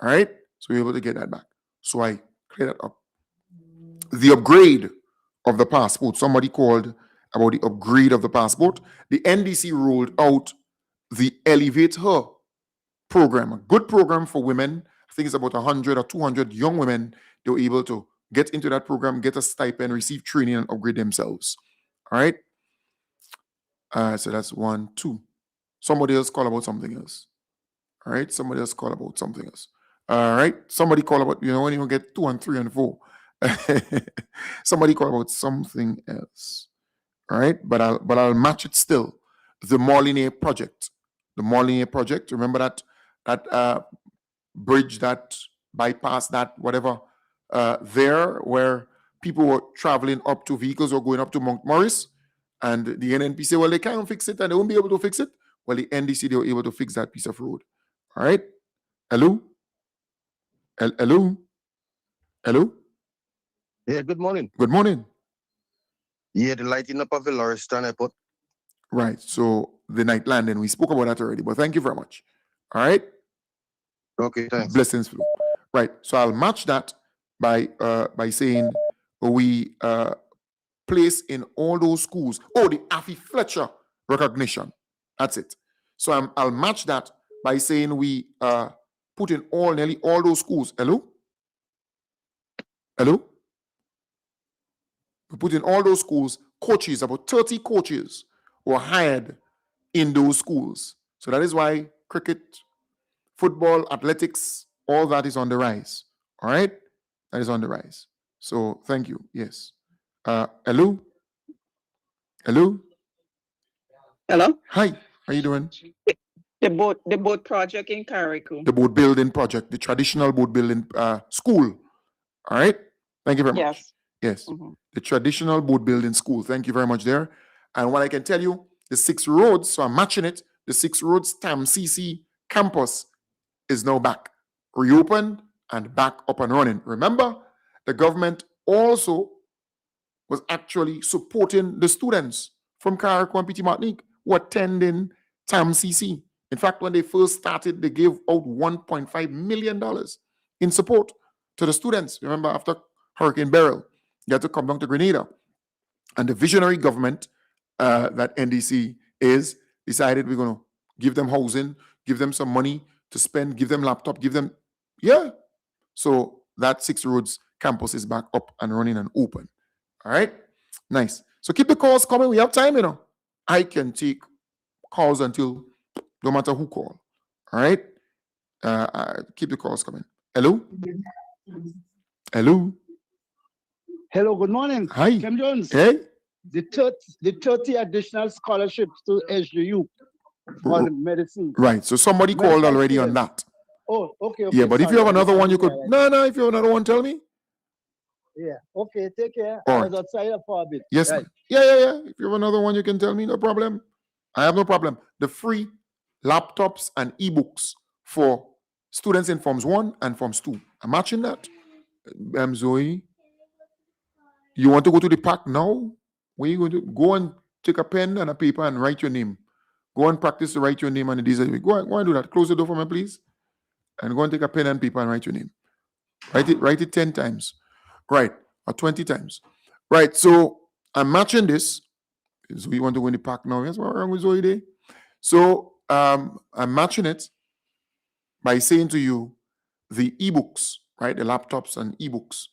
All right? So we were able to get that back. So I cleared that up. The upgrade of the passport, somebody called about the upgrade of the passport. The NDC rolled out the Elevate Her program, a good program for women. I think it's about 100 or 200 young women. They were able to get into that program, get a stipend, receive training, and upgrade themselves. All right? So that's 1, 2. Somebody else call about something else. All right? Somebody else call about something else. All right? Somebody call about, when you get 2 and 3 and 4. Somebody call about something else. All right? But I'll match it still. The Morlinier project. The Morlinier project. Remember that bridge, that bypass, that whatever there where people were traveling up to, vehicles were going up to Mount Morris, and the NNP said, well, they can't fix it and they won't be able to fix it. Well, the NDC, they were able to fix that piece of road. All right? Hello? Hello? Hello? Yeah, good morning. Good morning. Yeah, the lighting up of the Lauriston Airport. Right. So the night landing, we spoke about that already, but thank you very much. All right? Okay, thanks. Blessings. Flo. Right. So I'll match that by saying we place in all those schools. Oh, the Afi Fletcher recognition. That's it. So I'll match that by saying we put in nearly all those schools. Hello? Hello? We put in all those schools, coaches, about 30 coaches were hired in those schools. So that is why cricket, football, athletics, all that is on the rise. All right? That is on the rise. So thank you. Yes. Hello? Hello? Hello? Hi. How you doing? The boat project in Carriacou. The boat building project, the traditional boat building school. All right? Thank you very much. Yes. Yes. The traditional boat building school. Thank you very much there. And what I can tell you, the 6 roads, so I'm matching it, the 6 roads TAMCC campus is now back, reopened and back up and running. Remember, the government also was actually supporting the students from Carriacou and Petit Martinique who attending TAMCC. In fact, when they first started, they gave out $1.5 million in support to the students. Remember, after Hurricane Beryl, you had to come down to Grenada. And the visionary government that NDC is decided we're going to give them housing, give them some money to spend, give them laptop, give them, yeah. So that 6 roads campus is back up and running and open. All right? Nice. So keep the calls coming. We have time, I can take calls until no matter who call. All right? Keep the calls coming. Hello? Hello? Hello, good morning. Hi. Kim Jones. Hey? The 30 additional scholarships to SJU on medicine. Right. So somebody called already on that. Oh, okay. Yeah, but if you have another one, you could. No, if you have another one, tell me. Yeah. Okay. Take care. All I right. was outside for a bit. Yes. Right. Yeah. If you have another one, you can tell me. No problem. I have no problem. The free laptops and ebooks for students in Forms 1 and Forms 2. I'm matching that. Zoe, you want to go to the park now? Where are you going to go and take a pen and a paper and write your name? Go and practice to write your name on the days of the week. Go and do that. Close the door for me, please. And go and take a pen and paper and write your name. Write it 10 times. Right. Or 20 times. Right. So I'm matching this. So you want to go in the park now? Yes, what's wrong with Zoe Day? So I'm matching it by saying to you the ebooks, right? The laptops and ebooks.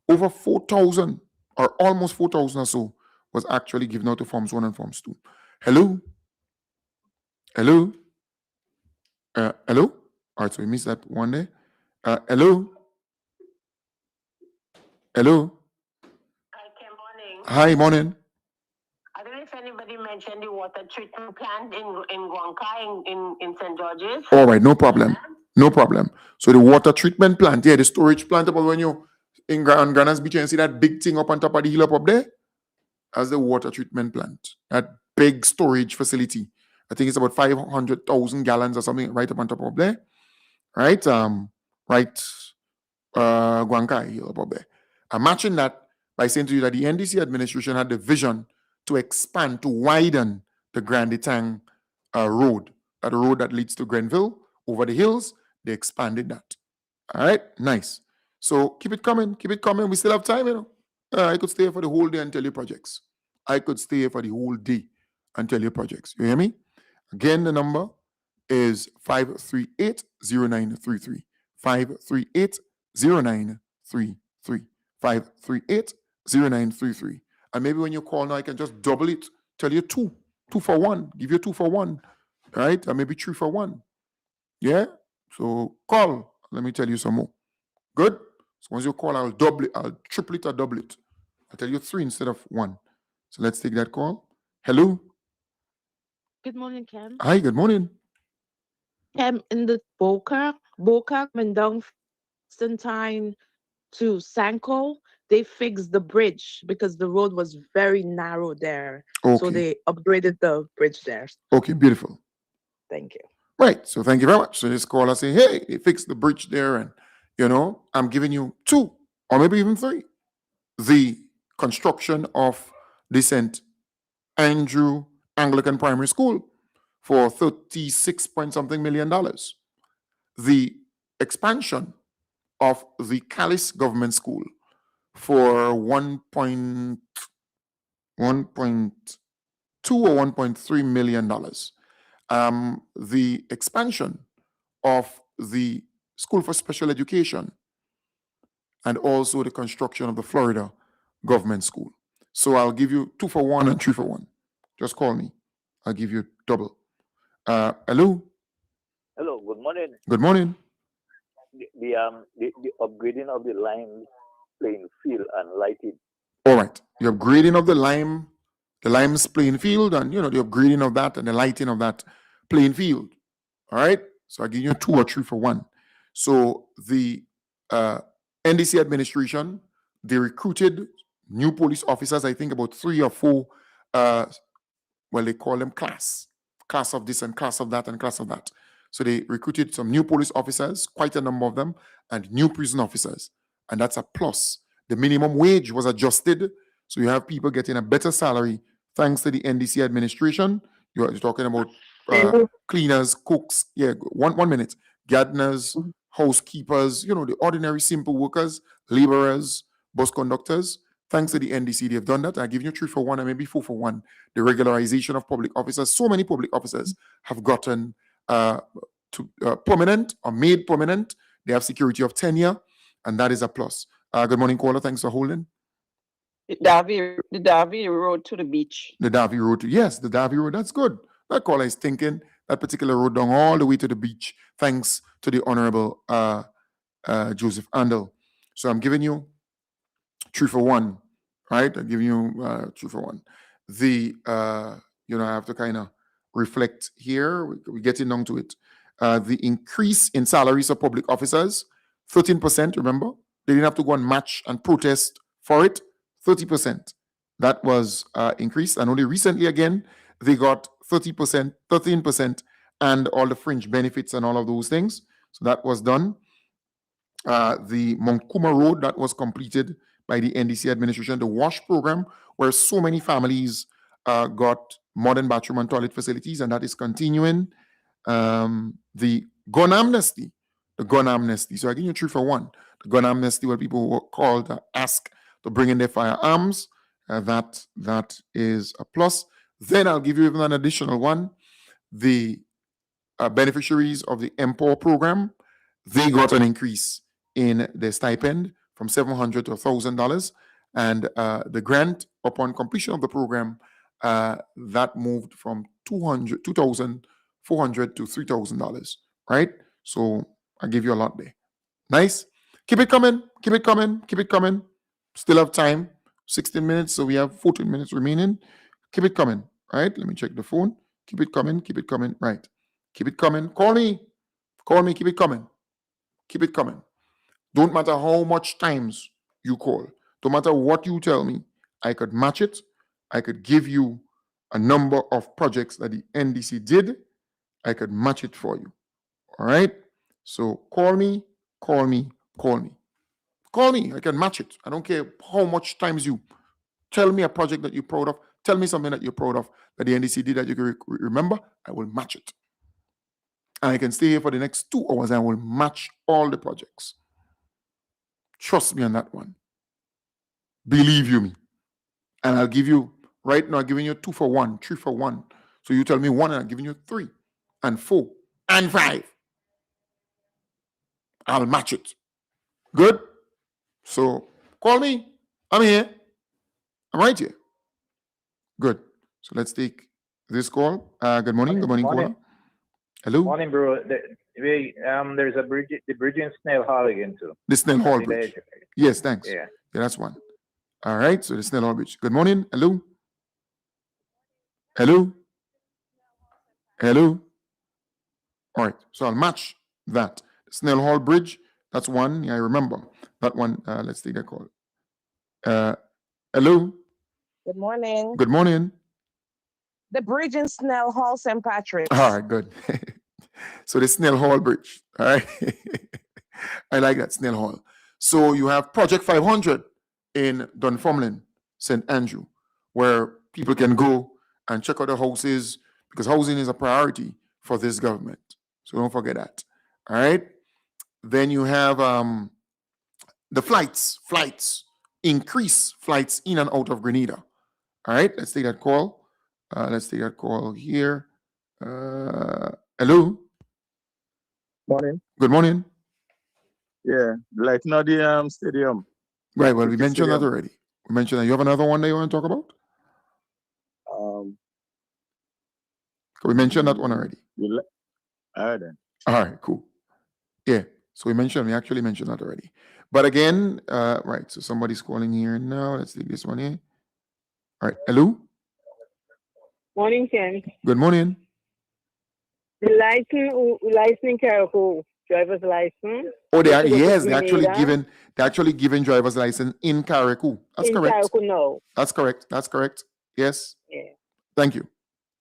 Over 4,000 or almost 4,000 or so was actually given out to Forms 1 and Forms 2. Hello? Hello? Hello? All right, so we missed that one there. Hello? Hello? Hi, Kim, morning. Hi, morning. I don't know if anybody mention the water treatment plant in Guanca in St. George's. All right, no problem. No problem. So the water treatment plant, yeah, the storage plant up when you on Grana's Beach and see that big thing up on top of the hill up there? That's the water treatment plant. That big storage facility. I think it's about 500,000 gallons or something right up on top of there. Right? Guanca hill up there. I'm matching that by saying to you that the NDC administration had the vision to expand, to widen the Grand Etang road, that road that leads to Grenville over the hills. They expanded that. All right, nice. So keep it coming, keep it coming. We still have time, you know. I could stay here for the whole day and tell you projects. I could stay here for the whole day and tell you projects. You hear me? Again, the number is 538-0933. 538-0933. 538-0933. And maybe when you call now, I can just double it, tell you two for one, give you 2 for 1, right? Or maybe 3 for 1. Yeah? So call. Let me tell you some more. Good? So once you call, I'll double it, I'll triple it or double it. I'll tell you 3 instead of 1. So let's take that call. Hello? Good morning, Cam. Hi, good morning. Cam, in the Boca and down Constantine to Sanko, they fixed the bridge because the road was very narrow there. So Okay. they upgraded the bridge there. Okay, beautiful. Thank you. Right. So thank you very much. So this caller say, hey, they fixed the bridge there, and you know, I'm giving you 2 or maybe even 3. The construction of the St. Andrew Anglican Primary School for 36 point something $million. The expansion of the Callis Government School for 1.2 or $1.3 million. The expansion of the School for Special Education, and also the construction of the Florida Government School. So I'll give you 2 for 1 and 3 for 1. Just call me. I'll give you double. Hello? Hello, good morning. Good morning. The upgrading of the lime playing field and lighting. All right. The upgrading of the lime's playing field, and you know, the upgrading of that and the lighting of that playing field. All right. So I'll give you 2 or 3 for 1. So the NDC administration, they recruited new police officers, I think about 3 or 4, well, they call them class of this and class of that and class of that. So they recruited some new police officers, quite a number of them, and new prison officers. And that's a plus. The minimum wage was adjusted. So you have people getting a better salary thanks to the NDC administration. You're talking about cleaners, cooks, 1 minute, gardeners, housekeepers, you know, the ordinary simple workers, laborers, bus conductors. Thanks to the NDC, they've done that. I give you 3 for 1 and maybe 4 for 1. The regularization of public officers. So many public officers have gotten permanent or made permanent. They have security of tenure, and that is a plus. Good morning, caller. Thanks for holding. The Davie Road to the beach. The Davie Road to, yes, the Davie Road. That's good. That caller is thinking that particular road down all the way to the beach, thanks to the Honorable Joseph Andel. So I'm giving you 3 for 1, right? I'm giving you 3 for 1. The, you know, I have to kind of reflect here. We're getting down to it. The increase in salaries of public officers, 13%, remember? They didn't have to go and match and protest for it. 30%. That was increased. And only recently, again, they got 30%, 13%, and all the fringe benefits and all of those things. So that was done. The Monkuma Road, that was completed by the NDC administration. The WASH program, where so many families got modern bathroom and toilet facilities, and that is continuing. The gun amnesty. So I give you 3 for 1. The gun amnesty, where people were called to ask to bring in their firearms. That is a plus. Then I'll give you even an additional one. The beneficiaries of the MPOWER program, they got an increase in their stipend from $700 to $1,000. And the grant upon completion of the program, that moved from $2,400 to $3,000, right? So I give you a lot there. Nice. Keep it coming. Keep it coming. Keep it coming. Still have time. 16 minutes. So we have 14 minutes remaining. Keep it coming. Right? Let me check the phone. Keep it coming. Keep it coming. Right. Keep it coming. Call me. Call me. Keep it coming. Keep it coming. Don't matter how much times you call. Don't matter what you tell me. I could match it. I could give you a number of projects that the NDC did. I could match it for you. All right? So call me, call me, call me. Call me. I can match it. I don't care how much times you tell me a project that you're proud of. Tell me something that you're proud of that the NDC did that you can remember. I will match it. And I can stay here for the next 2 hours and I will match all the projects. Trust me on that one. Believe you me. And I'll give you, right now, I'm giving you 2 for 1, 3 for 1. So you tell me 1 and I'm giving you 3 and 4 and 5. I'll match it. Good? So call me. I'm here. I'm right here. Good. So let's take this call. Good morning. Good morning, caller. Hello. Morning, bro. There's a bridge, the bridge in Snell Hall again too. The Snell Hall Bridge. Yes, thanks. Yeah, that's one. All right. So the Snell Hall Bridge. Good morning. Hello. Hello. Hello. All right. So I'll match that. Snell Hall Bridge. That's one. Yeah, I remember that one. Let's take that call. Hello. Good morning. Good morning. The bridge in Snell Hall, St. Patrick's. All right, good. So the Snell Hall Bridge. All right. I like that, Snell Hall. So you have Project 500 in Dunfermline, St. Andrew, where people can go and check out the houses because housing is a priority for this government. So don't forget that. All right. Then you have the flights, increase flights in and out of Grenada. All right, let's take that call. Let's take that call here. Hello. Morning. Good morning. Yeah, like not the stadium. Right, well, we mentioned that already. We mentioned that. You have another one that you want to talk about? We mentioned that one already. All right, then. All right, cool. Yeah, so we actually mentioned that already. But again, right, so somebody's calling here now. Let's take this one here. All right, hello? Morning, Ken. Good morning. The license Carriacou, driver's license. Oh, they are, yes, they're actually giving driver's license in Carriacou. That's correct. Carriacou, no. That's correct. That's correct. Yes. Yeah. Thank you.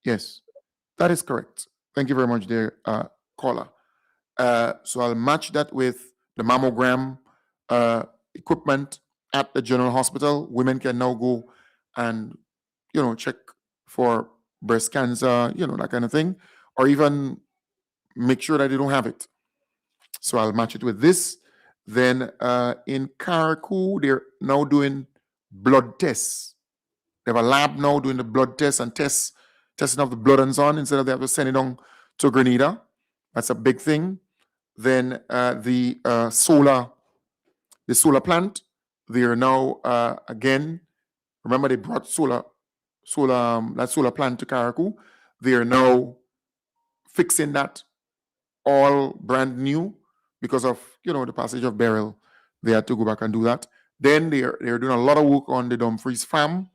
Yes, that is correct. Thank you very much, dear caller. So I'll match that with the mammogram equipment at the General Hospital. Women can now go and, check for breast cancer, that kind of thing, or even make sure that they don't have it. So I'll match it with this. Then in Carriacou, they're now doing blood tests. They have a lab now doing the blood tests and testing of the blood and so on, instead of they have to send it on to Grenada. That's a big thing. Then the solar plant, they are now again. Remember, they brought solar plant to Carriacou. They are now fixing that all brand new because of the passage of Beryl. They had to go back and do that. Then they are doing a lot of work on the Dumfries farm.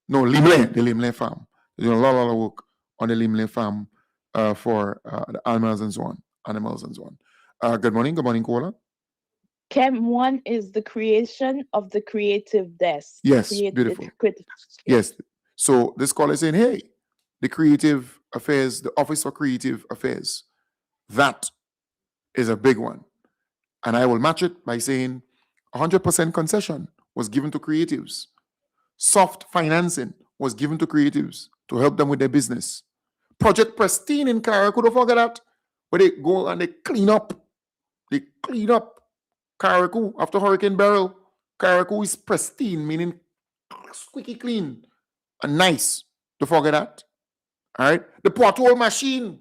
No, Limley, the Limley farm. They're doing a lot of work on the Limley farm for the animals and so on. Good morning, caller. Chem 1 is the creation of the creative desk. Yes, beautiful. Yes. So this caller is saying, hey, the creative affairs, the Office for Creative Affairs, that is a big one. And I will match it by saying 100% concession was given to creatives. Soft financing was given to creatives to help them with their business. Project Pristine in Carriacou, don't forget that, where they go and they clean up Carriacou after Hurricane Beryl. Carriacou is pristine, meaning squeaky clean and nice. Don't forget that. All right. The pothole machine,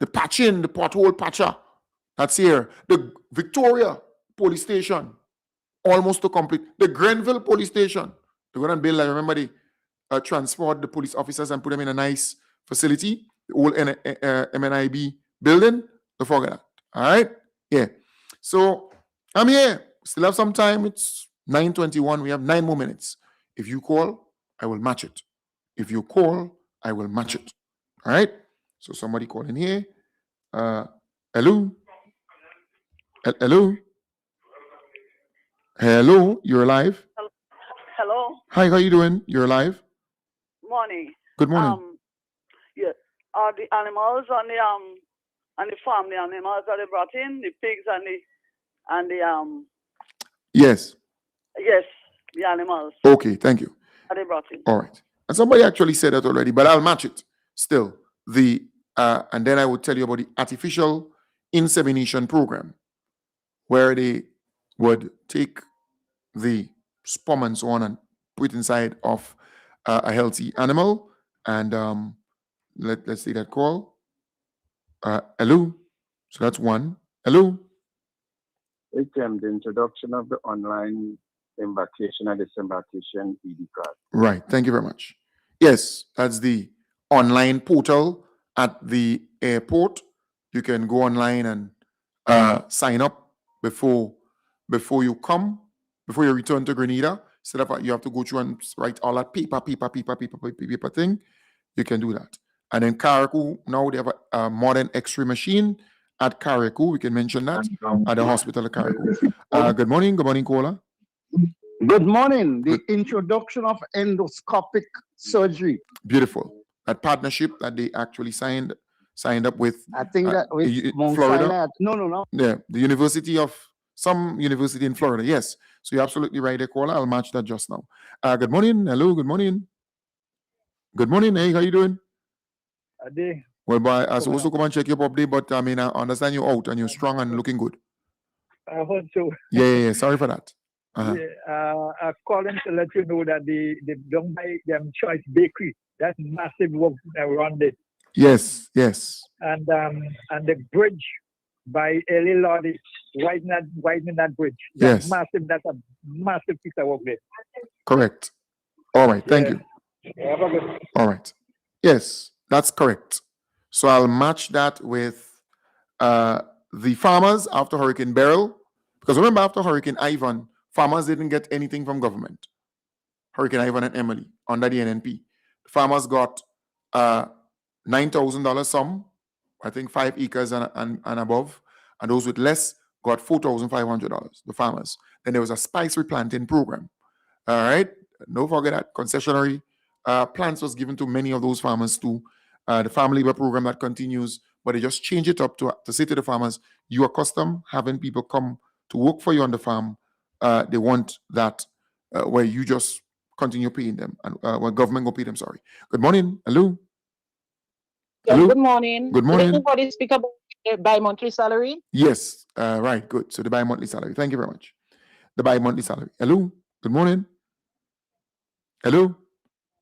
the patching, the pothole patcher, that's here. The Victoria police station, almost to complete. The Grenville police station, they're going to build, I remember they transport the police officers and put them in a nice facility, the old MNIB building. Don't forget that. All right. Yeah. So I'm here. Still have some time. It's 9:21. We have 9 more minutes. If you call, I will match it. If you call, I will match it. All right. So somebody call in here. Hello. Hello. Hello. You're live. Hello. Hi. How you doing? You're live. Morning. Good morning. Yes. Are the animals on the farm, the animals that they brought in, the pigs and the Yes. yes, the animals Okay. Thank you. that they brought in. All right. And somebody actually said that already, but I'll match it still. And then I would tell you about the artificial insemination program, where they would take the sperm and so on and put it inside of a healthy animal. And let's see that call. Hello. So that's one. Hello. The introduction of the online embarkation and disembarkation ED card. Right. Thank you very much. Yes, that's the online portal at the airport. You can go online and sign up before you come, before you return to Grenada. Instead of you have to go through and write all that paper thing. You can do that. And then Carriacou, now they have a modern X-ray machine at Carriacou. We can mention that at the hospital at Carriacou. Good morning, Kola. Good morning. The introduction of endoscopic surgery. Beautiful. That partnership that they actually signed up with. I think that with Mount Florida. Sinai. No. Yeah, some university in Florida. Yes. So you're absolutely right, Kola. I'll match that just now. Good morning. Hello. Good morning. Good morning. Hey, how you doing? Well, boy, I supposed to come and check your update, but I mean, I understand you're out and you're strong and looking good. I hope so. Yeah. Sorry for that. I'm calling to let you know that they don't buy them Choice Bakery. That's massive work around it. Yes. And the bridge by Eli Lord is widening that bridge. That's Yes. massive. That's a massive piece of work there. Correct. All right. Thank you. Have a good. All right. Yes, that's correct. So I'll match that with the farmers after Hurricane Beryl. Because remember, after Hurricane Ivan, farmers didn't get anything from government. Hurricane Ivan and Emily under the NNP. Farmers got $9,000 sum, I think 5 acres and above. And those with less got $4,500, the farmers. Then there was a spice replanting program. All right. Don't forget that concessionary plants was given to many of those farmers too. The farm labor program that continues, but they just change it up to say to the farmers, you are accustomed having people come to work for you on the farm. They want that where you just continue paying them and where government will pay them. Sorry. Good morning. Hello. Yes, Hello? good morning. Good morning. Did anybody speak about the bi-monthly salary? Yes. Right. Good. So the bi-monthly salary. Thank you very much. The bi-monthly salary. Hello. Good morning. Hello.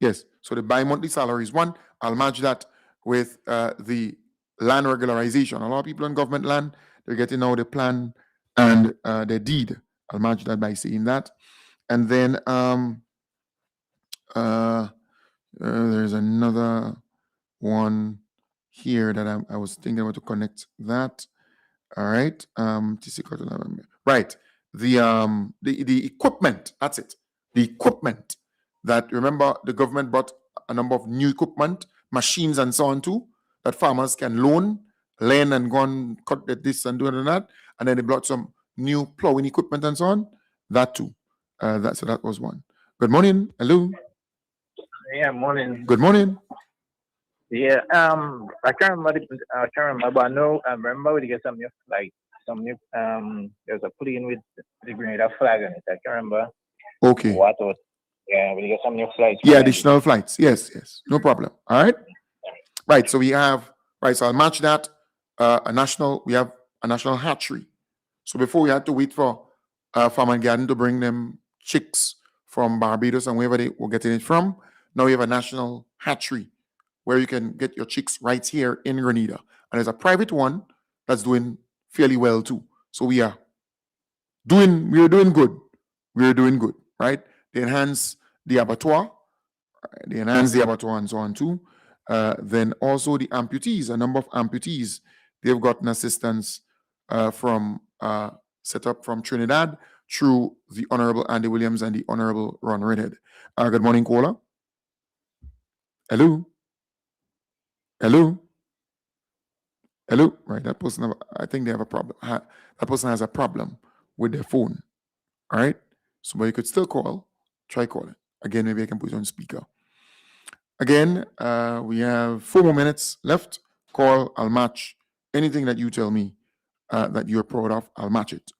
Yes. So the bi-monthly salary is one. I'll match that with the land regularization. A lot of people on government land, they're getting now the plan and the deed. I'll match that by saying that. And then there's another one here that I was thinking about to connect that. All right. Right. The equipment. That's it. The equipment that, remember, the government bought a number of new equipment, machines and so on too, that farmers can lend and go and cut this and do it and that. And then they brought some new plowing equipment and so on. That too. So that was one. Good morning. Hello. Yeah, morning. Good morning. Yeah, I can't remember, but I know I remember we get some new there's a plane with the Grenada flag on it. I can't remember. Okay. What was we get some new flights. Yeah, additional flights. Yes. No problem. All right. Right. So we have, so I'll match that. We have a national hatchery. So before we had to wait for Farm and Garden to bring them chicks from Barbados and wherever they were getting it from. Now we have a national hatchery where you can get your chicks right here in Grenada. And there's a private one that's doing fairly well too. So we are doing good. We're doing good, right? They enhance the abattoir. And so on too. Then also the amputees, a number of amputees, they've gotten assistance from set up from Trinidad through the Honorable Andy Williams and the Honorable Ron Redhead. Good morning, caller. Hello? Hello? Hello? Right, that person, I think they have a problem. That person has a problem with their phone. All right? So, but you could still call. Try calling. Again, maybe I can put it on speaker. Again, we have 4 more minutes left. Call, I'll match anything that you tell me that you're proud of. I'll match it.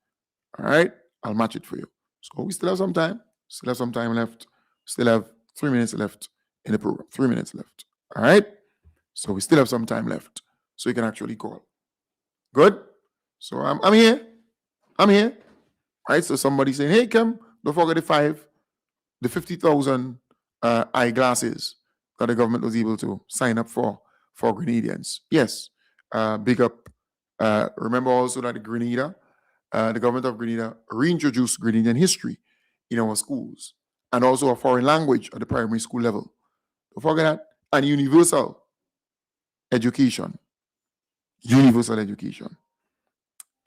All right? I'll match it for you. So we still have some time. Still have some time left. Still have 3 minutes left in the program. 3 minutes left. All right? So we still have some time left. So you can actually call. Good? So I'm here. I'm here. All right? So somebody saying, hey, Kim, don't forget the 50,000 eyeglasses that the government was able to sign up for Grenadians. Yes. Big up. Remember also that the government of Grenada reintroduced Grenadian history in our schools and also a foreign language at the primary school level. Don't forget that. And universal education. Universal education.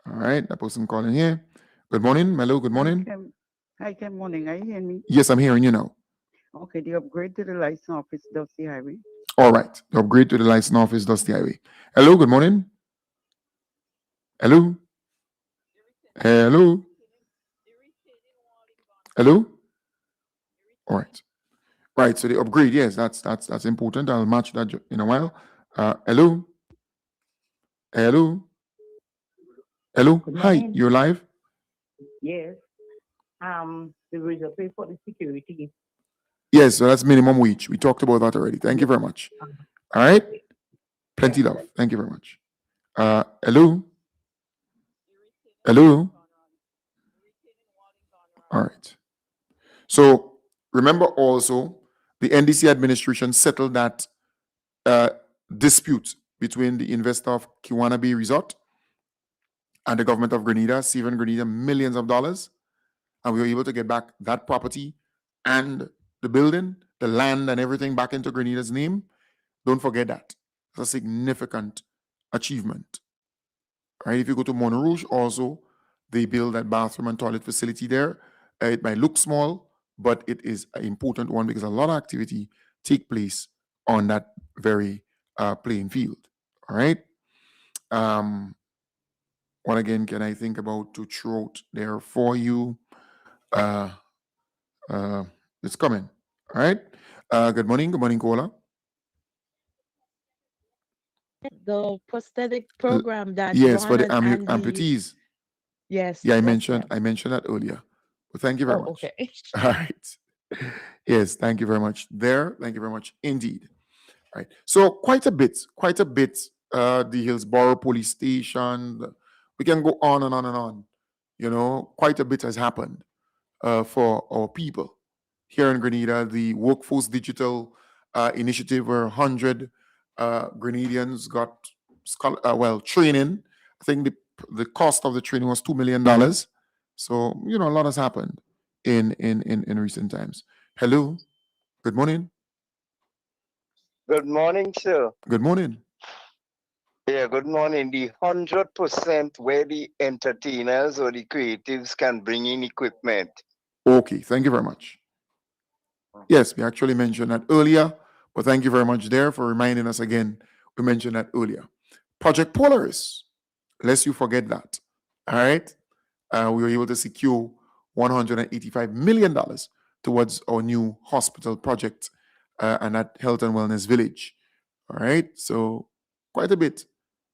All right. That person calling here. Good morning, Melo. Good morning. Hi, good morning. Are you hearing me? Yes, I'm hearing you now. Okay, the upgrade to the license office, Dusty Highway. All right. The upgrade to the license office, Dusty Highway. Hello, good morning. Hello. Hello. Hello. All right. Right. So the upgrade, yes, that's important. I'll match that in a while. Hello. Hello. Hello. Hi, you're live. Yes. There is a pay for the security. Yes, so that's minimum wage. We talked about that already. Thank you very much. All right. Plenty love. Thank you very much. Hello. Hello. All right. So remember also the NDC administration settled that dispute between the investor of Kiwana Bay Resort and the government of Grenada, saving Grenada millions of dollars. And we were able to get back that property and the building, the land and everything back into Grenada's name. Don't forget that. It's a significant achievement. All right. If you go to Montrouge also, they build that bathroom and toilet facility there. It might look small, but it is an important one because a lot of activity take place on that very playing field. All right. What again can I think about to throw out there for you? It's coming. All right. Good morning. Good morning, Kola. The prosthetic program that yes, for the Ron and amputees. Yes. Yeah, I mentioned that earlier. But thank you very much. Okay. All right. Yes, thank you very much. Thank you very much indeed. All right. So quite a bit. The Hillsborough Police Station. We can go on and on and on. You know, quite a bit has happened for our people here in Grenada. The Workforce Digital Initiative, where 100 Grenadians got training. I think the cost of the training was $2 million. So, you know, a lot has happened in recent times. Hello. Good morning. Good morning, sir. Good morning. Yeah, good morning. The 100% where the entertainers or the creatives can bring in equipment. Okay, thank you very much. Yes, we actually mentioned that earlier, but thank you very much there for reminding us again. We mentioned that earlier. Project Polaris, lest you forget that. All right. We were able to secure $185 million towards our new hospital project and that health and wellness village. All right. So quite a bit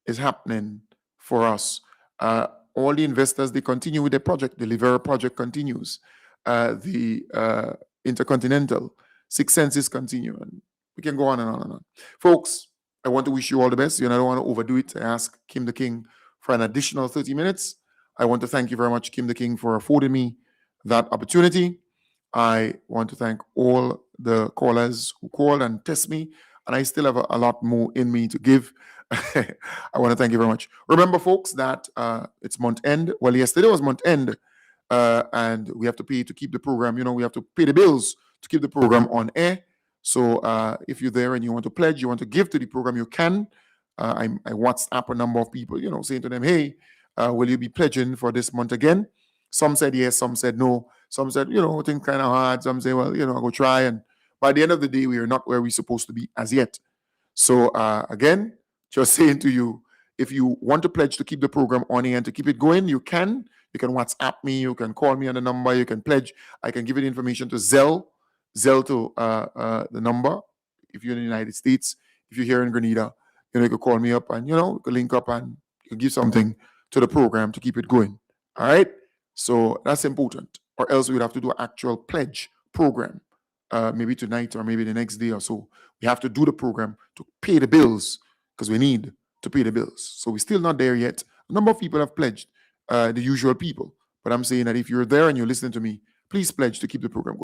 is happening for us. All the investors, they continue with their project. The Livera project continues. The Intercontinental, Six Senses continue. And we can go on and on and on. Folks, I want to wish you all the best. I don't want to overdo it. I ask Kim the King for an additional 30 minutes. I want to thank you very much, Kim the King, for affording me that opportunity. I want to thank all the callers who called and test me. And I still have a lot more in me to give. I want to thank you very much. Remember, folks, that it's month end. Well, yesterday was month end. And we have to pay to keep the program. You know, we have to pay the bills to keep the program on air. So if you're there and you want to pledge, you want to give to the program, you can. I WhatsApp a number of people, you know, saying to them, hey, will you be pledging for this month again? Some said yes, some said no. Some said, you know, things kind of hard. Some say, well, you know, I'll go try. By the end of the day, we are not where we're supposed to be as yet. So again, just saying to you, if you want to pledge to keep the program on air and to keep it going, you can. You can WhatsApp me, you can call me on the number, you can pledge. I can give you the information to Zelle to the number if you're in the United States. If you're here in Grenada, you can call me up and, you can link up and you can give something to the program to keep it going. All right? So that's important. Or else we'd have to do an actual pledge program, maybe tonight or maybe the next day or so. We have to do the program to pay the bills because we need to pay the bills. So we're still not there yet. A number of people have pledged, the usual people. But I'm saying that if you're there and you're listening to me, please pledge to keep the program going.